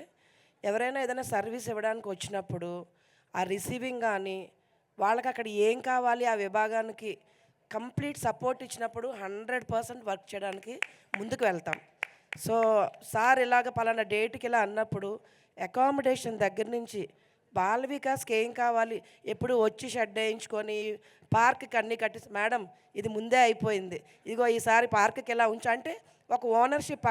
ఎవరైనా ఏదైనా సర్వీస్ ఇవ్వడానికి వచ్చినప్పుడు ఆ రిసీవింగ్ కానీ వాళ్ళకి అక్కడ ఏం కావాలి ఆ విభాగానికి కంప్లీట్ సపోర్ట్ ఇచ్చినప్పుడు 100% వర్క్ చేయడానికి ముందుకు వెళ్తాం. సో సార్ ఇలాగ పలానా డేట్కి ఇలా అన్నప్పుడు అకామిడేషన్ దగ్గర నుంచి బాల వికాస్కి ఏం కావాలి, ఎప్పుడు వచ్చి షెడ్ వేయించుకొని పార్క్కి అన్నీ కట్టి, మేడం ఇది ముందే అయిపోయింది, ఇదిగో ఈసారి పార్క్కి ఎలా ఉంచా అంటే ఒక ఓనర్షిప్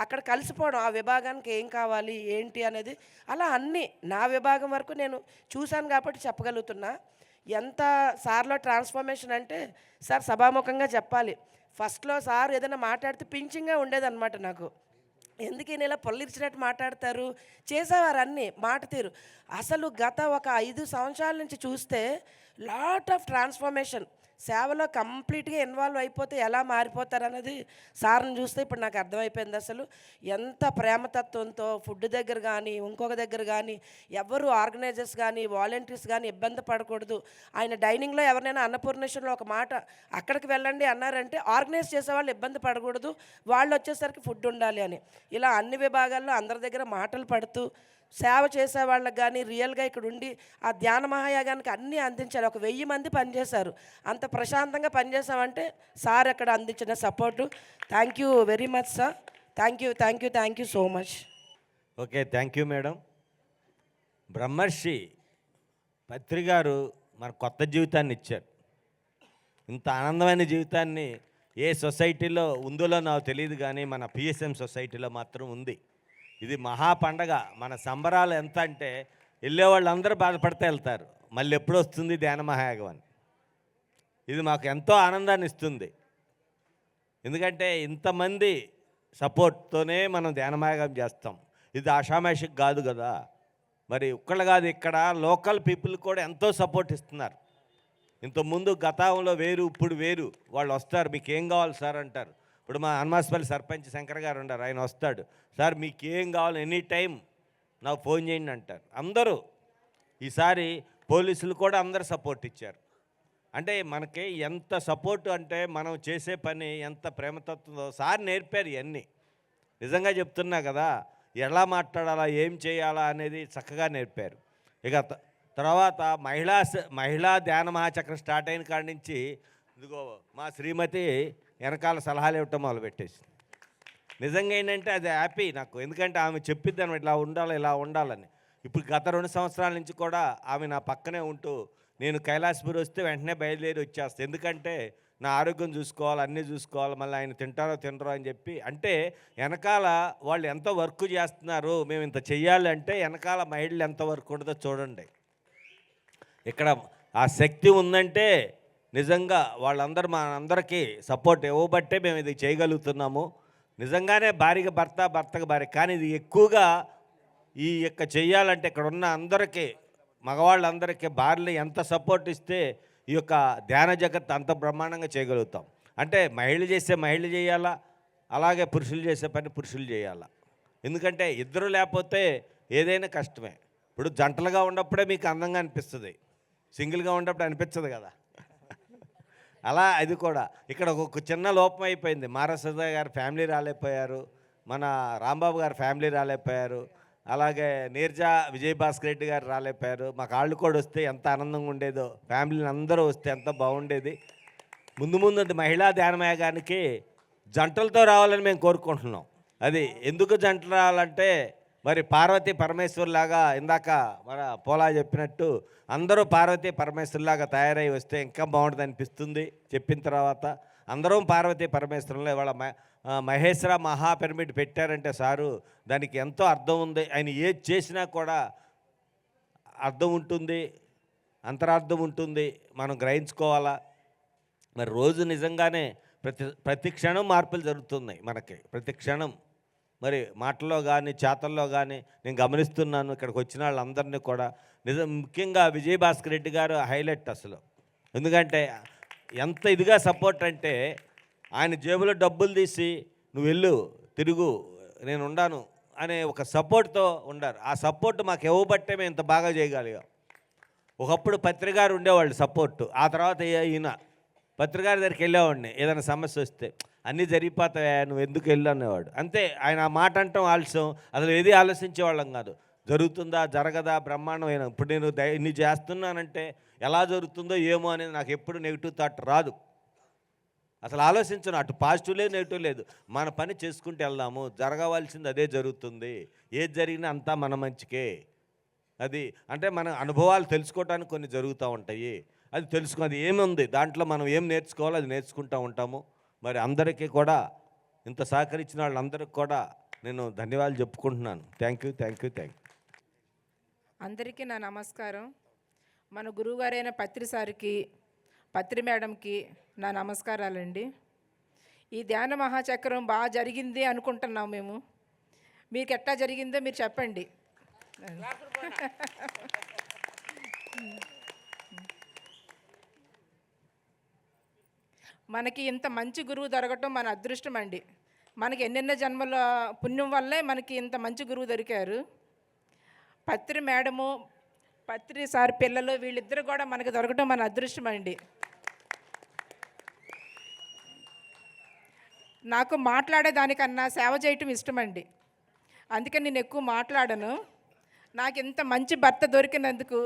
అక్కడ కలిసిపోవడం, ఆ విభాగానికి ఏం కావాలి ఏంటి అనేది, అలా అన్నీ నా విభాగం వరకు నేను చూశాను కాబట్టి చెప్పగలుగుతున్నా. ఎంత సార్లో ట్రాన్స్ఫర్మేషన్ అంటే, సార్ సభాముఖంగా చెప్పాలి, ఫస్ట్లో సార్ ఏదైనా మాట్లాడితే పించింగ్గా ఉండేదన్నమాట నాకు. ఎందుకు ఈయన ఇలా పొల్లిరిచినట్టు మాట్లాడతారు, చేసేవారు అన్నీ మాట తీరు. అసలు గత ఒక 5 సంవత్సరాల నుంచి చూస్తే లాట్ ఆఫ్ ట్రాన్స్ఫర్మేషన్, సేవలో కంప్లీట్గా ఇన్వాల్వ్ అయిపోతే ఎలా మారిపోతారు అన్నది సార్ని చూస్తే ఇప్పుడు నాకు అర్థమైపోయింది. అసలు ఎంత ప్రేమతత్వంతో ఫుడ్ దగ్గర కానీ ఇంకొక దగ్గర కానీ ఎవరు ఆర్గనైజర్స్ కానీ వాలంటీర్స్ కానీ ఇబ్బంది పడకూడదు. ఆయన డైనింగ్లో ఎవరినైనా అన్నపూర్ణేశ్వరంలో ఒక మాట అక్కడికి వెళ్ళండి అన్నారంటే ఆర్గనైజ్ చేసేవాళ్ళు ఇబ్బంది పడకూడదు, వాళ్ళు వచ్చేసరికి ఫుడ్ ఉండాలి అని, ఇలా అన్ని విభాగాల్లో అందరి దగ్గర మాటలు పడుతూ సేవ చేసేవాళ్ళకి కానీ రియల్గా ఇక్కడ ఉండి ఆ ధ్యాన మహాయాగానికి అన్నీ అందించాలి. ఒక 1000 మంది పనిచేశారు. అంత ప్రశాంతంగా పనిచేసామంటే సార్ అక్కడ అందించిన support. Thank you very much sir. Thank you so much. Okay, thank you madam. బ్రహ్మర్షి పత్రి గారు మన కొత్త జీవితాన్ని ఇచ్చారు. ఇంత ఆనందమైన జీవితాన్ని ఏ సొసైటీలో ఉందో నాకు తెలియదు, కానీ మన పిఎస్ఎం సొసైటీలో మాత్రం ఉంది. ఇది మహా పండగ. మన సంబరాలు ఎంత అంటే వెళ్ళే వాళ్ళందరూ బాధపడితే వెళ్తారు, మళ్ళీ ఎప్పుడు వస్తుంది ధ్యాన మహాయాగం అని. ఇది మాకు ఎంతో ఆనందాన్ని ఇస్తుంది. ఎందుకంటే ఇంతమంది సపోర్ట్తోనే మనం ధ్యాన మహాయాగం చేస్తాం. ఇది ఆషామాషిక్ కాదు కదా. మరి ఒక్కళ్ళు కాదు, ఇక్కడ లోకల్ పీపుల్ కూడా ఎంతో సపోర్ట్ ఇస్తున్నారు. ఇంతకుముందు గతంలో వేరు, ఇప్పుడు వేరు. వాళ్ళు వస్తారు, మీకు ఏం కావాలి సార్ అంటారు. ఇప్పుడు మా హనుమాస్పల్లి సర్పంచ్ శంకర్ గారు ఉన్నారు, ఆయన వస్తాడు, సార్ మీకు ఏం కావాలి ఎనీ టైం నాకు ఫోన్ చేయండి అంటారు అందరూ. ఈసారి పోలీసులు కూడా అందరు సపోర్ట్ ఇచ్చారు. అంటే మనకి ఎంత సపోర్ట్ అంటే మనం చేసే పని ఎంత ప్రేమతత్వంతో సార్ నేర్పారు ఇవన్నీ. నిజంగా చెప్తున్నా కదా, ఎలా మాట్లాడాలా ఏం చేయాలా అనేది చక్కగా నేర్పారు. ఇక తర్వాత మహిళా ధ్యాన మహాచక్రం స్టార్ట్ అయిన కాడి నుంచి ఇదిగో మా శ్రీమతి వెనకాల సలహాలు ఇవ్వటం మొదలుపెట్టేసి. నిజంగా ఏంటంటే అది హ్యాపీ నాకు, ఎందుకంటే ఆమె చెప్పిద్దాను ఇట్లా ఉండాలి ఇలా ఉండాలని. ఇప్పుడు గత 2 సంవత్సరాల నుంచి కూడా ఆమె నా పక్కనే ఉంటూ నేను కైలాసపురి వస్తే వెంటనే బయలుదేరి వచ్చేస్తాను. ఎందుకంటే నా ఆరోగ్యం చూసుకోవాలి, అన్నీ చూసుకోవాలి, మళ్ళీ ఆయన తింటారో తినరో అని చెప్పి. అంటే వెనకాల వాళ్ళు ఎంత వర్క్ చేస్తున్నారు, మేము ఇంత చెయ్యాలి అంటే వెనకాల మహిళలు ఎంత వర్క్ ఉంటుందో చూడండి. ఇక్కడ ఆ శక్తి ఉందంటే నిజంగా వాళ్ళందరూ మా అందరికీ సపోర్ట్ ఇవ్వబట్టే మేము ఇది చేయగలుగుతున్నాము. నిజంగానే భార్యకి భర్త, భర్తకు భార్య, కానీ ఇది ఎక్కువగా ఈ యొక్క చెయ్యాలంటే ఇక్కడ ఉన్న అందరికీ, మగవాళ్ళందరికీ భార్యలు ఎంత సపోర్ట్ ఇస్తే ఈ యొక్క ధ్యాన జగత్ అంత బ్రహ్మాండంగా చేయగలుగుతాం. అంటే మహిళలు చేసే మహిళలు చేయాలా, అలాగే పురుషులు చేసే పని పురుషులు చేయాలా. ఎందుకంటే ఇద్దరు లేకపోతే ఏదైనా కష్టమే. ఇప్పుడు జంటలుగా ఉన్నప్పుడే మీకు అందంగా అనిపిస్తుంది, సింగిల్గా ఉన్నప్పుడు అనిపించదు కదా. అలా అది కూడా ఇక్కడ ఒక చిన్న లోపం అయిపోయింది. మారసదా గారి ఫ్యామిలీ రాలేకపోయారు, మన రాంబాబు గారి ఫ్యామిలీ రాలేకపోయారు, అలాగే నీర్జా విజయభాస్కర్ రెడ్డి గారు రాలేకపోయారు. మా కాళ్ళు కూడా వస్తే ఎంత ఆనందంగా ఉండేదో, ఫ్యామిలీని అందరూ వస్తే ఎంత బాగుండేది. ముందు మహిళా ధ్యానమయాగానికి జంటలతో రావాలని మేము కోరుకుంటున్నాం. అది ఎందుకు జంటలు రావాలంటే మరి పార్వతీ పరమేశ్వర్లాగా ఇందాక మన పోలా చెప్పినట్టు అందరూ పార్వతీ పరమేశ్వర్లాగా తయారై వస్తే ఇంకా బాగుంటుంది అనిపిస్తుంది. చెప్పిన తర్వాత అందరం పార్వతీ పరమేశ్వరంలో ఇవాళ మహేశ్వర మహాపిరమిడ్ పెట్టారంటే సారు దానికి ఎంతో అర్థం ఉంది. ఆయన ఏది చేసినా కూడా అర్థం ఉంటుంది, అంతరార్థం ఉంటుంది, మనం గ్రహించుకోవాలా. మరి రోజు నిజంగానే ప్రతి క్షణం మార్పులు జరుగుతున్నాయి మనకి, ప్రతి క్షణం. మరి మాటల్లో కానీ చేతల్లో కానీ నేను గమనిస్తున్నాను. ఇక్కడికి వచ్చిన వాళ్ళందరినీ కూడా ముఖ్యంగా విజయభాస్కర్ రెడ్డి గారు హైలైట్ అసలు. ఎందుకంటే ఎంత ఇదిగా సపోర్ట్ అంటే ఆయన జేబులో డబ్బులు తీసి నువ్వు వెళ్ళు తిరుగు నేను ఉండాను అనే ఒక సపోర్ట్తో ఉండారు. ఆ సపోర్ట్ మాకు ఇవ్వబట్టే మేము ఇంత బాగా చేయగలిగాం. ఒకప్పుడు పత్రికారు ఉండేవాళ్ళు సపోర్టు, ఆ తర్వాత ఈయన పత్రికారి దగ్గరికి వెళ్ళేవాడిని ఏదైనా సమస్య వస్తే, అన్నీ జరిగిపోతాయా నువ్వు ఎందుకు వెళ్ళు అనేవాడు. అంతే, ఆయన ఆ మాట అంటాం ఆలస్యం, అసలు ఏది ఆలోచించేవాళ్ళం కాదు. జరుగుతుందా జరగదా బ్రహ్మాండమైన. ఇప్పుడు నేను ఇన్ని చేస్తున్నానంటే ఎలా జరుగుతుందో ఏమో అనేది నాకు ఎప్పుడు నెగిటివ్ థాట్ రాదు. అసలు ఆలోచించను, అటు పాజిటివ్ లేదు నెగిటివ్ లేదు. మన పని చేసుకుంటూ వెళ్దాము, జరగవలసింది అదే జరుగుతుంది. ఏది జరిగినా అంతా మన మంచికే. అది అంటే మన అనుభవాలు తెలుసుకోవడానికి కొన్ని జరుగుతూ ఉంటాయి, అది అది ఏముంది దాంట్లో మనం ఏం నేర్చుకోవాలో అది నేర్చుకుంటూ ఉంటాము. మరి అందరికీ కూడా ఇంత సహకరించిన వాళ్ళందరికీ కూడా నేను ధన్యవాదాలు చెప్పుకుంటున్నాను. Thank you. అందరికీ నా నమస్కారం. మన గురువుగారైన పత్రి సార్కి, పత్రి మేడంకి నా నమస్కారాలండి. ఈ ధ్యాన మహాచక్రం బాగా జరిగింది అనుకుంటున్నాం మేము. మీకు ఎట్లా జరిగిందో మీరు చెప్పండి. మనకి ఇంత మంచి గురువు దొరకటం మన అదృష్టం అండి. మనకి ఎన్నెన్నో జన్మల పుణ్యం వల్లే మనకి ఇంత మంచి గురువు దొరికారు. పత్రి మేడము, పత్రి సార్ పిల్లలు వీళ్ళిద్దరు కూడా మనకి దొరకటం మన అదృష్టం అండి. నాకు మాట్లాడేదానికన్నా సేవ చేయటం ఇష్టమండి, అందుకని నేను ఎక్కువ మాట్లాడను. నాకు ఇంత మంచి భర్త దొరికినందుకు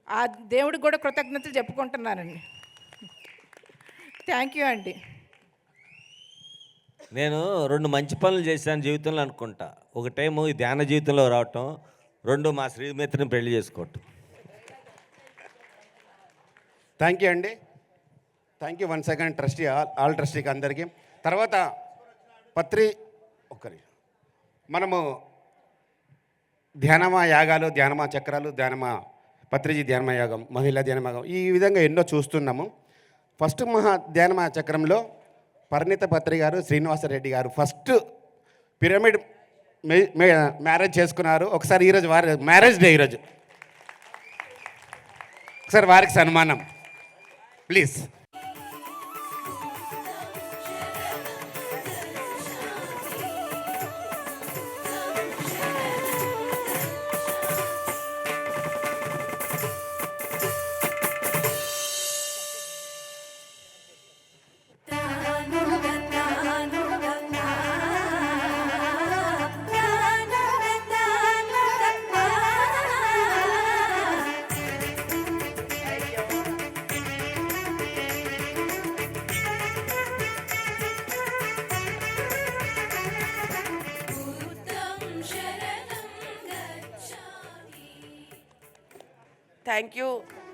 ఆ దేవుడికి కూడా కృతజ్ఞతలు చెప్పుకుంటున్నానండి. థ్యాంక్ యూ అండి. నేను 2 మంచి పనులు చేశాను జీవితంలో అనుకుంటా. ఒకటేమో ఈ ధ్యాన జీవితంలో రావటం, 2 మా శ్రీమిత్రిని పెళ్లి చేసుకోవటం. థ్యాంక్ యూ అండి. Thank you one second trustee all ట్రస్టీకి అందరికీ. తర్వాత ఒక్కరి మనము ధ్యానమా యాగాలు, ధ్యానమా చక్రాలు, ధ్యానమా పత్రిజీ ధ్యానమా యాగం, మహిళా ధ్యానమా యాగం, ఈ విధంగా ఎన్నో చూస్తున్నాము. ఫస్ట్ ధ్యానమా చక్రంలో పరిణిత పత్రి గారు, శ్రీనివాసరెడ్డి గారు ఫస్ట్ పిరమిడ్ మ్యారేజ్ చేసుకున్నారు. ఒకసారి ఈరోజు వారి మ్యారేజ్ డే, ఈరోజు ఒకసారి వారికి సన్మానం ప్లీజ్.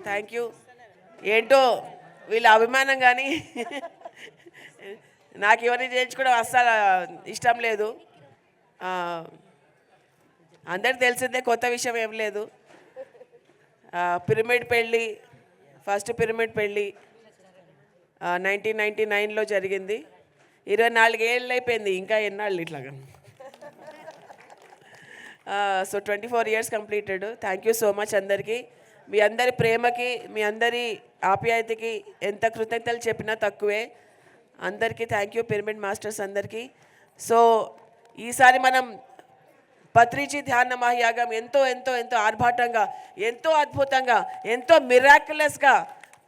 Thank you. ఏంటో వీళ్ళ అభిమానం కానీ నాకు ఇవన్నీ చేయించుకోవడం అస్సలు ఇష్టం లేదు. అందరికి తెలిసిందే, కొత్త విషయం ఏం లేదు. పిరమిడ్ పెళ్ళి, ఫస్ట్ పిరమిడ్ పెళ్ళి 1999లో జరిగింది. 24 ఏళ్ళు అయిపోయింది, ఇంకా ఎన్నాళ్ళు ఇట్లాగా. So 24 years completed. Thank you so much అందరికీ. మీ అందరి ప్రేమకి, మీ అందరి ఆప్యాయతకి ఎంత కృతజ్ఞతలు చెప్పినా తక్కువే. అందరికీ థ్యాంక్ యూ, పిరమిడ్ మాస్టర్స్ అందరికీ. సో ఈసారి మనం పత్రిజీ ధ్యాన మహాయాగం ఎంతో ఎంతో ఎంతో ఆర్భాటంగా, ఎంతో అద్భుతంగా, ఎంతో మిరాక్యులస్గా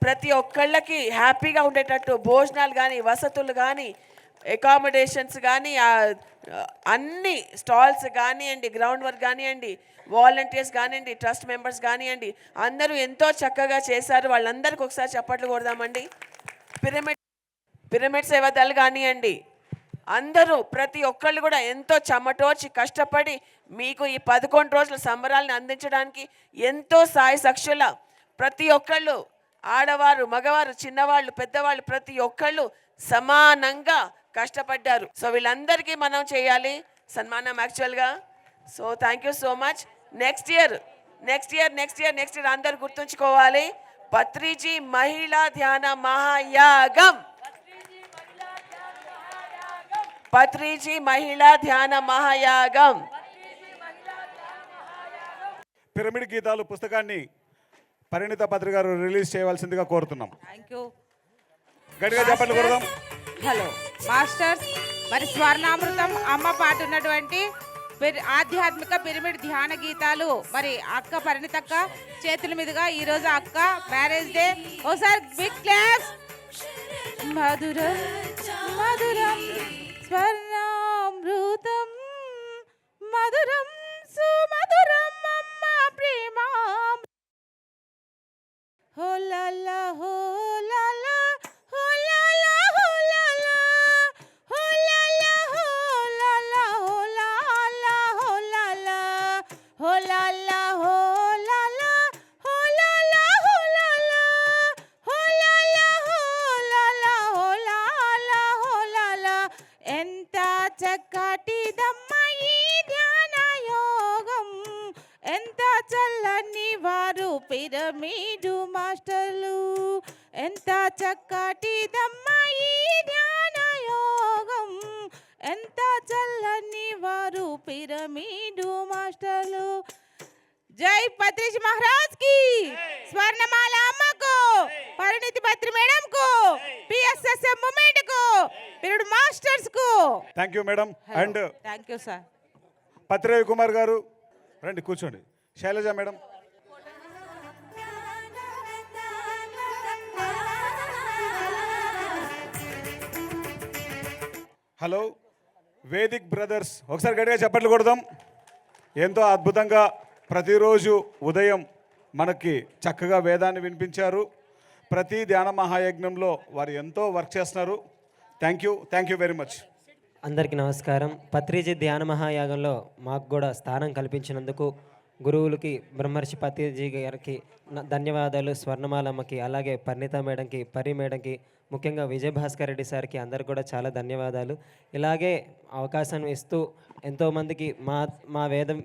ప్రతి ఒక్కళ్ళకి హ్యాపీగా ఉండేటట్టు భోజనాలు కానీ, వసతులు కానీ, అకామిడేషన్స్ కానీ, అన్ని స్టాల్స్ కానివ్వండి, గ్రౌండ్ వర్క్ కానివ్వండి, వాలంటీర్స్ కానివ్వండి, ట్రస్ట్ మెంబర్స్ కానివ్వండి, అందరూ ఎంతో చక్కగా చేశారు. వాళ్ళందరికీ ఒకసారి చప్పట్లు కొడదామండి. పిరమిడ్ సేవ దళ్ కానివ్వండి, అందరూ ప్రతి ఒక్కళ్ళు కూడా ఎంతో చెమటోచి కష్టపడి మీకు ఈ 11 రోజుల సంబరాలను అందించడానికి ఎంతో సాయి సక్షుల ప్రతి ఒక్కళ్ళు, ఆడవారు, మగవారు, చిన్నవాళ్ళు, పెద్దవాళ్ళు ప్రతి ఒక్కళ్ళు సమానంగా కష్టపడ్డారు. సో వీళ్ళందరికీ మనం చేయాలి సన్మానం యాక్చువల్గా. So thank you so much. Next year అందరు గుర్తుంచుకోవాలి, పత్రిజీ మహిళా ధ్యాన మహాయాగం, పత్రిజీ మహిళా ధ్యాన మహాయాగం. పిరమిడ్ గీతాలు పుస్తకాన్ని పరిణిత పత్రి గారు రిలీజ్ చేయవలసిందిగా కోరుతున్నాం. Thank you. గట్టిగా చెప్పండి కొడదాం. హలో మాస్టర్స్, మరి స్వర్ణామృతం అమ్మ పాట ఉన్నటువంటి ఆధ్యాత్మిక పిరమిడ్ ధ్యాన గీతాలు మరి అక్క పరిణితక్క చేతుల మీదుగా ఈరోజు అక్క మ్యారేజ్ డే. ఒకసారి బిగ్ క్లాస్. మధురం మధురం స్వర్ణామృతం మధురం సుమధురం అమ్మ ప్రేమ. హో లాలా హో లాలా హో లాలా హో లాలా హో లాలా హో లాలా హో లాలా హో లాలా హో లాలా హో లాలా హో లాలా హో లాలా హో లాలా హో లాలా హో లాలా హో లాలా. ఎంత చక్కటిదమ్మ ఈ ధ్యాన యోగం, ఎంత చల్లని వారు పిరమిడు మాస్టర్లు, ఎంత చక్కటిదమ్మ ఈ ధ్యాన యోగం, ఎంత చల్లని వారు పిరమిడు మాస్టర్లు. జై పత్రిజీ మహారాజ్ కి, స్వర్ణమాల అమ్మకు, పరిణితి పత్రి మేడం కు, పిఎస్ఎస్ఎం మూమెంట్ కు, పిరమిడ్ మాస్టర్స్ కు. Thank you madam. And thank you sir. Patri Ravikumar garu రండి కూర్చోండి. Sailaja madam. Hello Vedic brothers, ఒకసారి గట్టిగా చప్పట్లు కొడదాం. ఎంతో అద్భుతంగా ప్రతిరోజు ఉదయం మనకి చక్కగా వేదాన్ని వినిపించారు. ప్రతి ధ్యాన మహాయజ్ఞంలో వారు ఎంతో వర్క్ చేస్తున్నారు. Thank you very much. అందరికీ నమస్కారం. పత్రిజీ ధ్యాన మహాయాగంలో మాకు కూడా స్థానం కల్పించినందుకు గురువులకి బ్రహ్మర్షి పత్రిజీ గారికి ధన్యవాదాలు, స్వర్ణమాలమ్మకి, అలాగే పరిణిత మేడంకి, పరి మేడంకి, ముఖ్యంగా విజయభాస్కర్ రెడ్డి సార్కి అందరికి కూడా చాలా ధన్యవాదాలు. ఇలాగే అవకాశం ఇస్తూ ఎంతోమందికి మా వేదం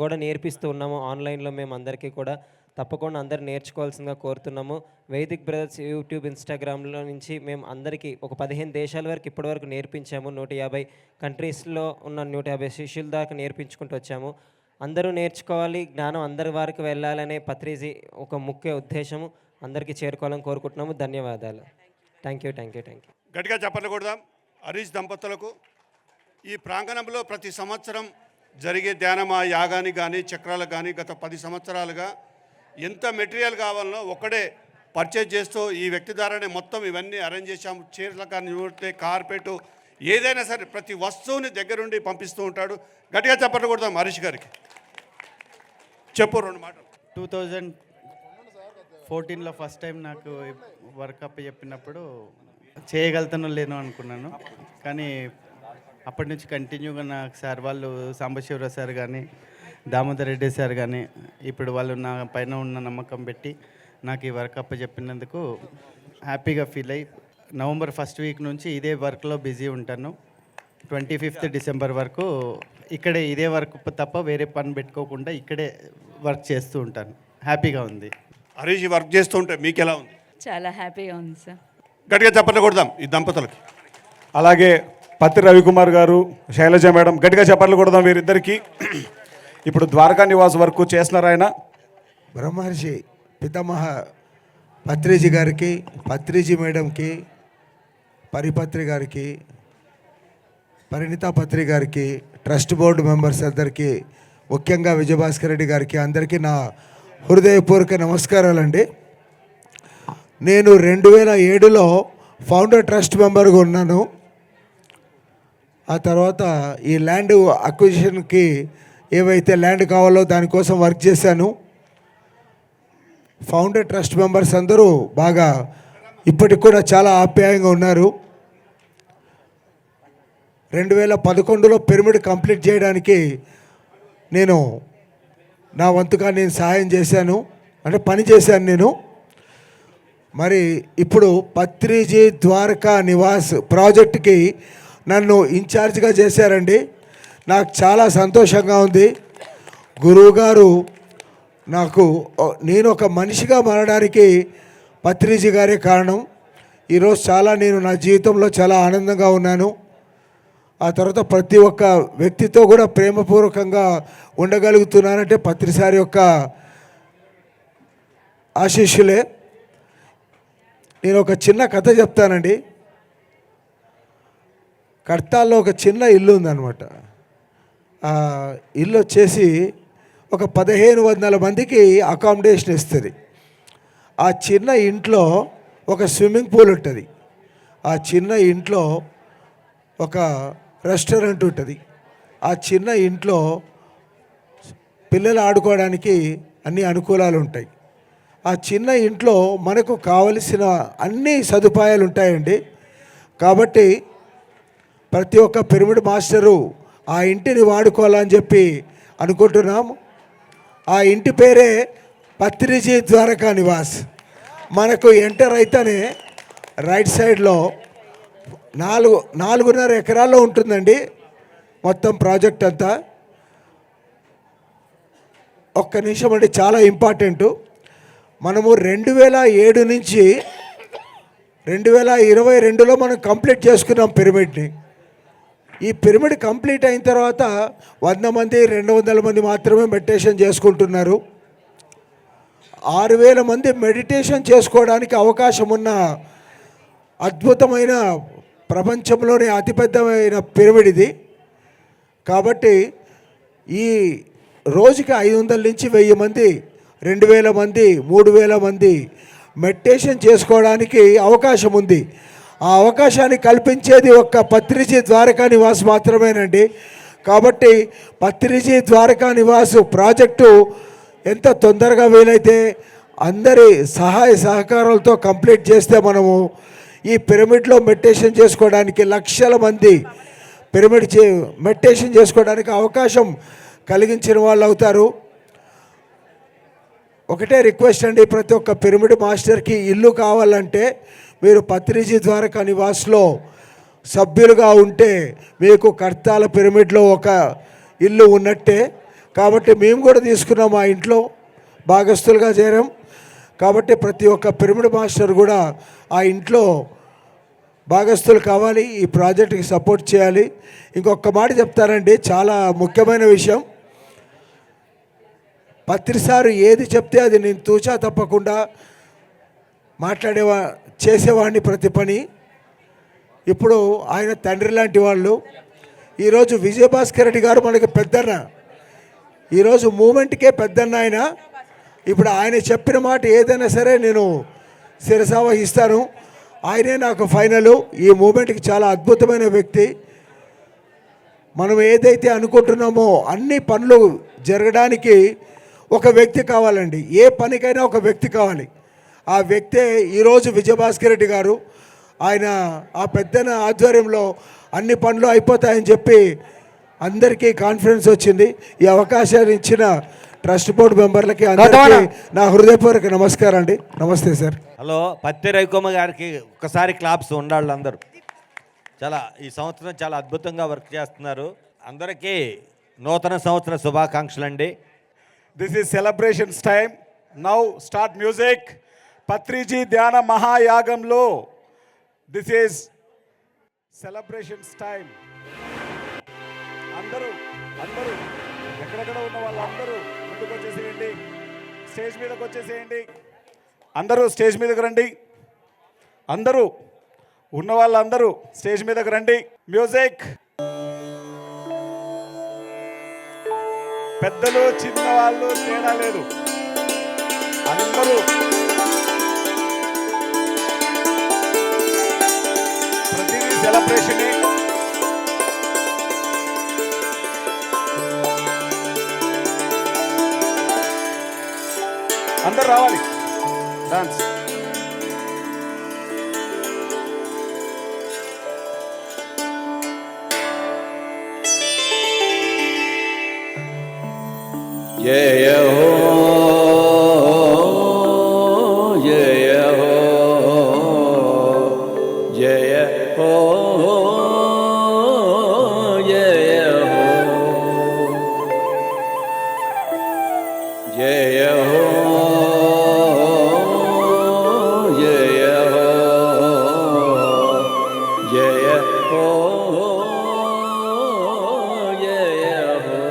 కూడా నేర్పిస్తూ ఉన్నాము ఆన్లైన్లో. మేము అందరికీ కూడా తప్పకుండా అందరు నేర్చుకోవాల్సిందిగా కోరుతున్నాము. వైదిక్ బ్రదర్స్ యూట్యూబ్, ఇన్స్టాగ్రామ్లో నుంచి మేము అందరికీ ఒక 15 దేశాల వరకు ఇప్పటివరకు నేర్పించాము. 150 కంట్రీస్లో ఉన్న 150 శిష్యుల దాకా నేర్పించుకుంటూ వచ్చాము. అందరూ నేర్చుకోవాలి, జ్ఞానం అందరి వారికి వెళ్ళాలనే పత్రిజీ ఒక ముఖ్య ఉద్దేశము. అందరికీ చేరుకోవాలని కోరుకుంటున్నాము. ధన్యవాదాలు. Thank you. గట్టిగా చెప్పట్లు కొడదాం హరీష్ దంపతులకు. ఈ ప్రాంగణంలో ప్రతి సంవత్సరం జరిగే ధ్యానమా యాగానికి కానీ చక్రాలకు కానీ గత 10 సంవత్సరాలుగా ఎంత మెటీరియల్ కావాలనో ఒక్కడే పర్చేజ్ చేస్తూ ఈ వ్యక్తి ద్వారానే మొత్తం ఇవన్నీ అరేంజ్ చేశాము. చీరల కానీ చూస్తే కార్పెట్ ఏదైనా సరే ప్రతి వస్తువుని దగ్గరుండి పంపిస్తూ ఉంటాడు. గట్టిగా చెప్పట్లు కొడదాం హరీష్ గారికి. చెప్పు 2 మాటలు. 2014లో ఫస్ట్ టైం నాకు వర్క్ అప్ చెప్పినప్పుడు చేయగలుగుతానో లేనో అనుకున్నాను. కానీ అప్పటి నుంచి కంటిన్యూగా నాకు సార్ వాళ్ళు సాంబశివరావు సార్ కానీ దామోదర్ రెడ్డి సార్ కానీ ఇప్పుడు వాళ్ళు నా పైన ఉన్న నమ్మకం పెట్టి నాకు ఈ వర్క్ అప్ చెప్పినందుకు హ్యాపీగా ఫీల్ అయ్యి నవంబర్ 1st వీక్ నుంచి ఇదే వర్క్లో బిజీ ఉంటాను. 25th డిసెంబర్ వరకు ఇక్కడే ఇదే వర్క్ తప్ప వేరే పని పెట్టుకోకుండా ఇక్కడే వర్క్ చేస్తూ ఉంటాను. హ్యాపీగా ఉంది. హరీష్ వర్క్ చేస్తూ ఉంటే మీకు ఎలా ఉంది? చాలా హ్యాపీగా ఉంది సార్. గట్టిగా చెప్పట్లు కొడదాం ఈ దంపతులకి. అలాగే పత్రి రవికుమార్ గారు, శైలజ మేడం, గట్టిగా చెప్పట్లు కొడదాం వీరిద్దరికి. ఇప్పుడు ద్వారకా నివాస్ వరకు చేస్తున్నారు ఆయన. బ్రహ్మర్షి పితామహ పత్రిజీ గారికి, పత్రిజీ మేడంకి, పరిపత్రి గారికి, పరిణిత పత్రి గారికి, ట్రస్ట్ బోర్డు మెంబర్స్ అందరికీ, ముఖ్యంగా విజయభాస్కర్ రెడ్డి గారికి అందరికీ నా హృదయపూర్వక నమస్కారాలండి. నేను 2007లో ఫౌండర్ ట్రస్ట్ మెంబర్గా ఉన్నాను. ఆ తర్వాత ఈ ల్యాండ్ అక్విజిషన్కి ఏవైతే ల్యాండ్ కావాలో దానికోసం వర్క్ చేశాను. ఫౌండర్ ట్రస్ట్ మెంబర్స్ అందరూ బాగా ఇప్పటికి కూడా చాలా ఆప్యాయంగా ఉన్నారు. 2011లో పిరమిడ్ కంప్లీట్ చేయడానికి నేను నా వంతుగా నేను సహాయం చేశాను, అంటే పని చేశాను నేను. మరి ఇప్పుడు పత్రిజీ ద్వారకా నివాస్ ప్రాజెక్టుకి నన్ను ఇన్ఛార్జ్గా చేశారండి. నాకు చాలా సంతోషంగా ఉంది. గురువుగారు నేను ఒక మనిషిగా మారడానికి పత్రిజీ గారే కారణం. ఈరోజు నేను నా జీవితంలో చాలా ఆనందంగా ఉన్నాను. ఆ తర్వాత ప్రతి ఒక్క వ్యక్తితో కూడా ప్రేమపూర్వకంగా ఉండగలుగుతున్నానంటే పత్రిసారి యొక్క ఆశీస్సులే. నేను ఒక చిన్న కథ చెప్తానండి. కడతాల్లో ఒక చిన్న ఇల్లు ఉందన్నమాట. ఆ ఇల్లు వచ్చేసి ఒక 1500 మందికి అకామిడేషన్ ఇస్తుంది. ఆ చిన్న ఇంట్లో ఒక స్విమ్మింగ్ పూల్ ఉంటుంది. ఆ చిన్న ఇంట్లో ఒక రెస్టారెంట్ ఉంటుంది. ఆ చిన్న ఇంట్లో పిల్లలు ఆడుకోవడానికి అన్ని అనుకూలాలు ఉంటాయి. ఆ చిన్న ఇంట్లో మనకు కావలసిన అన్ని సదుపాయాలు ఉంటాయండి. కాబట్టి ప్రతి ఒక్క పిరమిడ్ మాస్టరు ఆ ఇంటిని వాడుకోవాలని చెప్పి అనుకుంటున్నాము. ఆ ఇంటి పేరే పత్రిజీ ద్వారకా నివాస్. మనకు ఎంటర్ అయితేనే రైట్ సైడ్లో 4.5 ఎకరాల్లో ఉంటుందండి మొత్తం ప్రాజెక్ట్ అంతా. ఒక్క నిమిషం అండి, చాలా ఇంపార్టెంటు. మనము 2007 నుంచి 2022లో మనం కంప్లీట్ చేసుకున్నాం పిరమిడ్ని. ఈ పిరమిడ్ కంప్లీట్ అయిన తర్వాత 100 మంది 200 మంది మాత్రమే మెడిటేషన్ చేసుకుంటున్నారు. 6000 మంది మెడిటేషన్ చేసుకోవడానికి అవకాశం ఉన్న అద్భుతమైన ప్రపంచంలోనే అతిపెద్దమైన పిరమిడ్ ఇది. కాబట్టి ఈ రోజుకి 500 నుంచి 1000 మంది, 2000 మంది, 3000 మంది మెడిటేషన్ చేసుకోవడానికి అవకాశం ఉంది. ఆ అవకాశాన్ని కల్పించేది ఒక్క పత్రిజీ ద్వారకా నివాస్ మాత్రమేనండి. కాబట్టి పత్రిజీ ద్వారకా నివాస్ ప్రాజెక్టు ఎంత తొందరగా వీలైతే అందరి సహాయ సహకారాలతో కంప్లీట్ చేస్తే మనము ఈ పిరమిడ్లో మెడిటేషన్ చేసుకోవడానికి లక్షల మంది మెడిటేషన్ చేసుకోవడానికి అవకాశం కలిగించిన వాళ్ళు అవుతారు. ఒకటే రిక్వెస్ట్ అండి, ప్రతి ఒక్క పిరమిడ్ మాస్టర్కి ఇల్లు కావాలంటే మీరు పత్రిజీ ద్వారకా నివాస్లో సభ్యులుగా ఉంటే మీకు కర్తాల పిరమిడ్లో ఒక ఇల్లు ఉన్నట్టే. కాబట్టి మేము కూడా తీసుకున్నాం, మా ఇంట్లో భాగస్తులుగా చేరాం. కాబట్టి ప్రతి ఒక్క పిరమిడ్ మాస్టర్ కూడా ఆ ఇంట్లో భాగస్తులు కావాలి, ఈ ప్రాజెక్ట్కి సపోర్ట్ చేయాలి. ఇంకొక మాట చెప్తానండి, చాలా ముఖ్యమైన విషయం. పత్రిసారు ఏది చెప్తే అది నేను తూచా తప్పకుండా చేసేవాడిని ప్రతి పని. ఇప్పుడు ఆయన తండ్రి లాంటి వాళ్ళు. ఈరోజు విజయభాస్కర్ రెడ్డి గారు మనకి పెద్దన్న, ఈరోజు మూమెంట్కే పెద్దన్న ఆయన. ఇప్పుడు ఆయన చెప్పిన మాట ఏదైనా సరే నేను శిరసావహిస్తాను. ఆయనే నాకు ఫైనలు. ఈ మూమెంట్కి చాలా అద్భుతమైన వ్యక్తి. మనం ఏదైతే అనుకుంటున్నామో అన్ని పనులు జరగడానికి ఒక వ్యక్తి కావాలండి. ఏ పనికైనా ఒక వ్యక్తి కావాలి. ఆ వ్యక్తే ఈరోజు విజయభాస్కర్ రెడ్డి గారు. ఆయన ఆ పెద్దన ఆధ్వర్యంలో అన్ని పనులు అయిపోతాయని చెప్పి అందరికీ కాన్ఫిడెన్స్ వచ్చింది. ఈ అవకాశాన్ని ఇచ్చిన ట్రస్ట్ బోర్డు మెంబర్లకి అందరికీ నా హృదయపూర్వక నమస్కారం అండి. నమస్తే సార్. హలో, పత్తి రవికుమార్ గారికి ఒకసారి క్లాప్స్ ఉండాలి అందరూ. చాలా ఈ సంవత్సరం చాలా అద్భుతంగా వర్క్ చేస్తున్నారు. అందరికీ నూతన సంవత్సర శుభాకాంక్షలు అండి. This is celebrations time. Now start music. Patriji ధ్యాన మహాయాగంలో దిస్ ఈజ్ సెలబ్రేషన్స్ టైం. అందరూ ఎక్కడెక్కడ ఉన్న వాళ్ళందరూ ముందుకు వచ్చేసేయండి, స్టేజ్ మీదకి వచ్చేసేయండి. అందరూ స్టేజ్ మీదకి రండి. అందరూ ఉన్న వాళ్ళందరూ స్టేజ్ మీదకి రండి. మ్యూజిక్. పెద్దలు చిన్నవాళ్ళు తేడా లేదు, అందరూ ప్రతిదీ సెలబ్రేషనే. అందరు రావాలి డాన్స్. జయ హో జయ హో జయ హో జయ హో జయ హో జయ హో జయ హో జయ హో.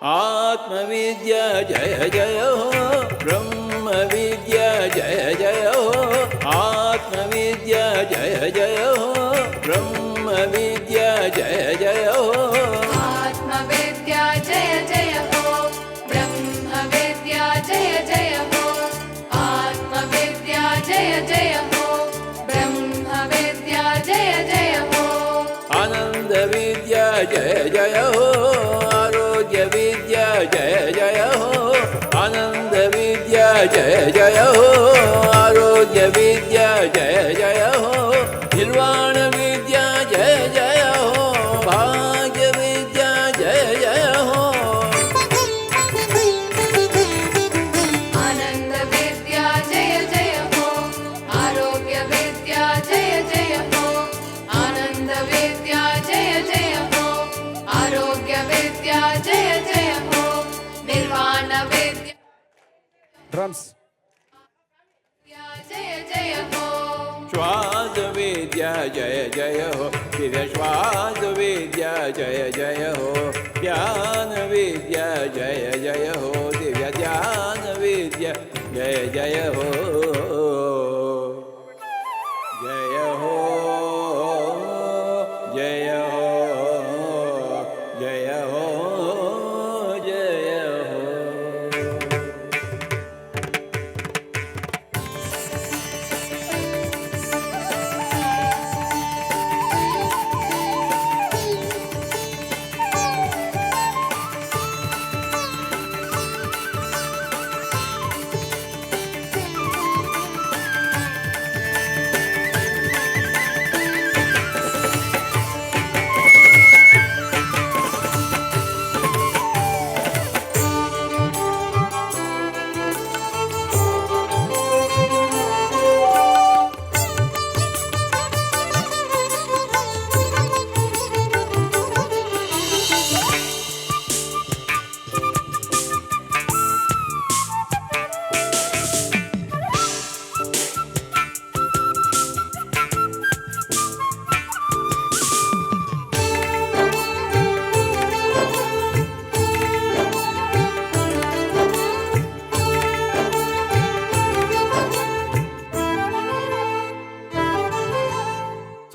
आत्मविद्या जय जय हो, ब्रह्म विद्या जय जय हो, आत्मविद्या जय जय हो, ब्रह्म विद्या जय जय हो, आत्मविद्या जय जय हो, ब्रह्म विद्या जय जय हो, आत्मविद्या जय जय हो, ब्रह्म विद्या जय जय हो, आनंद विद्या जय जय हो, आरोग्य विद्या जय जय हो, आनंद विद्या जय जय हो, आरोग्य विद्या जय డ్రమ్స్. जय जय हो श्वास विद्या जय जय हो, फिर श्वास विद्या जय जय हो, ज्ञान विद्या जय जय हो, दिव्य ज्ञान विद्या जय जय हो, जय हो जय हो जय हो जय हो.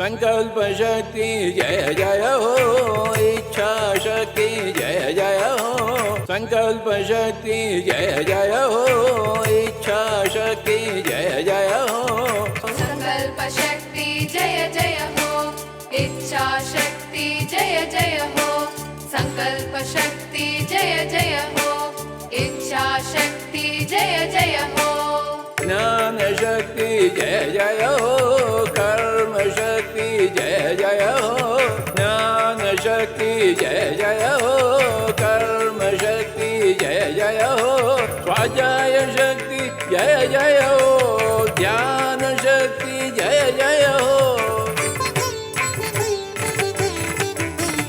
संकल्प शक्ति जय जय हो, इच्छा शक्ति जय जय हो, संकल्प शक्ति जय जय हो, इच्छा शक्ति जय जय हो, संकल्प शक्ति जय जय हो, इच्छा शक्ति जय जय हो, संकल्प शक्ति जय जय हो, इच्छा शक्ति जय जय हो, ज्ञान शक्ति जय जय हो, कर्म शक्ति जय जय हो, ज्ञान शक्ति जय जय हो, कर्म शक्ति जय जय हो, स्वाध्याय शक्ति जय जय हो, ध्यान शक्ति जय जय हो,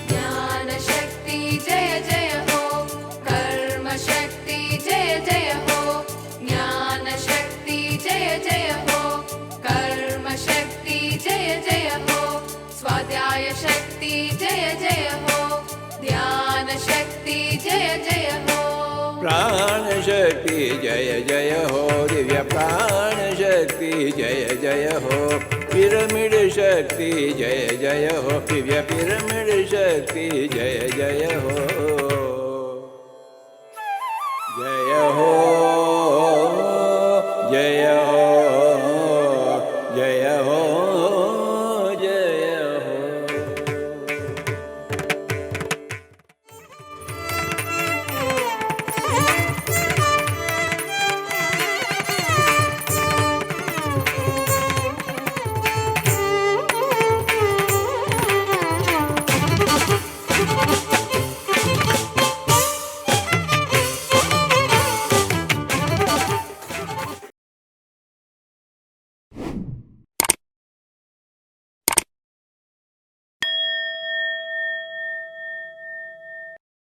ज्ञान शक्ति जय जय हो, कर्म शक्ति जय जय हो, ज्ञान शक्ति जय जय हो, कर्म शक्ति जय जय हो, स्वाध्याय शक्ति जय जय हो, ध्यान शक्ति जय जय हो, प्राण शक्ति जय जय हो, दिव्य प्राण शक्ति जय जय हो, पिरामिड शक्ति जय जय हो, दिव्य पिरामिड शक्ति जय जय हो, जय हो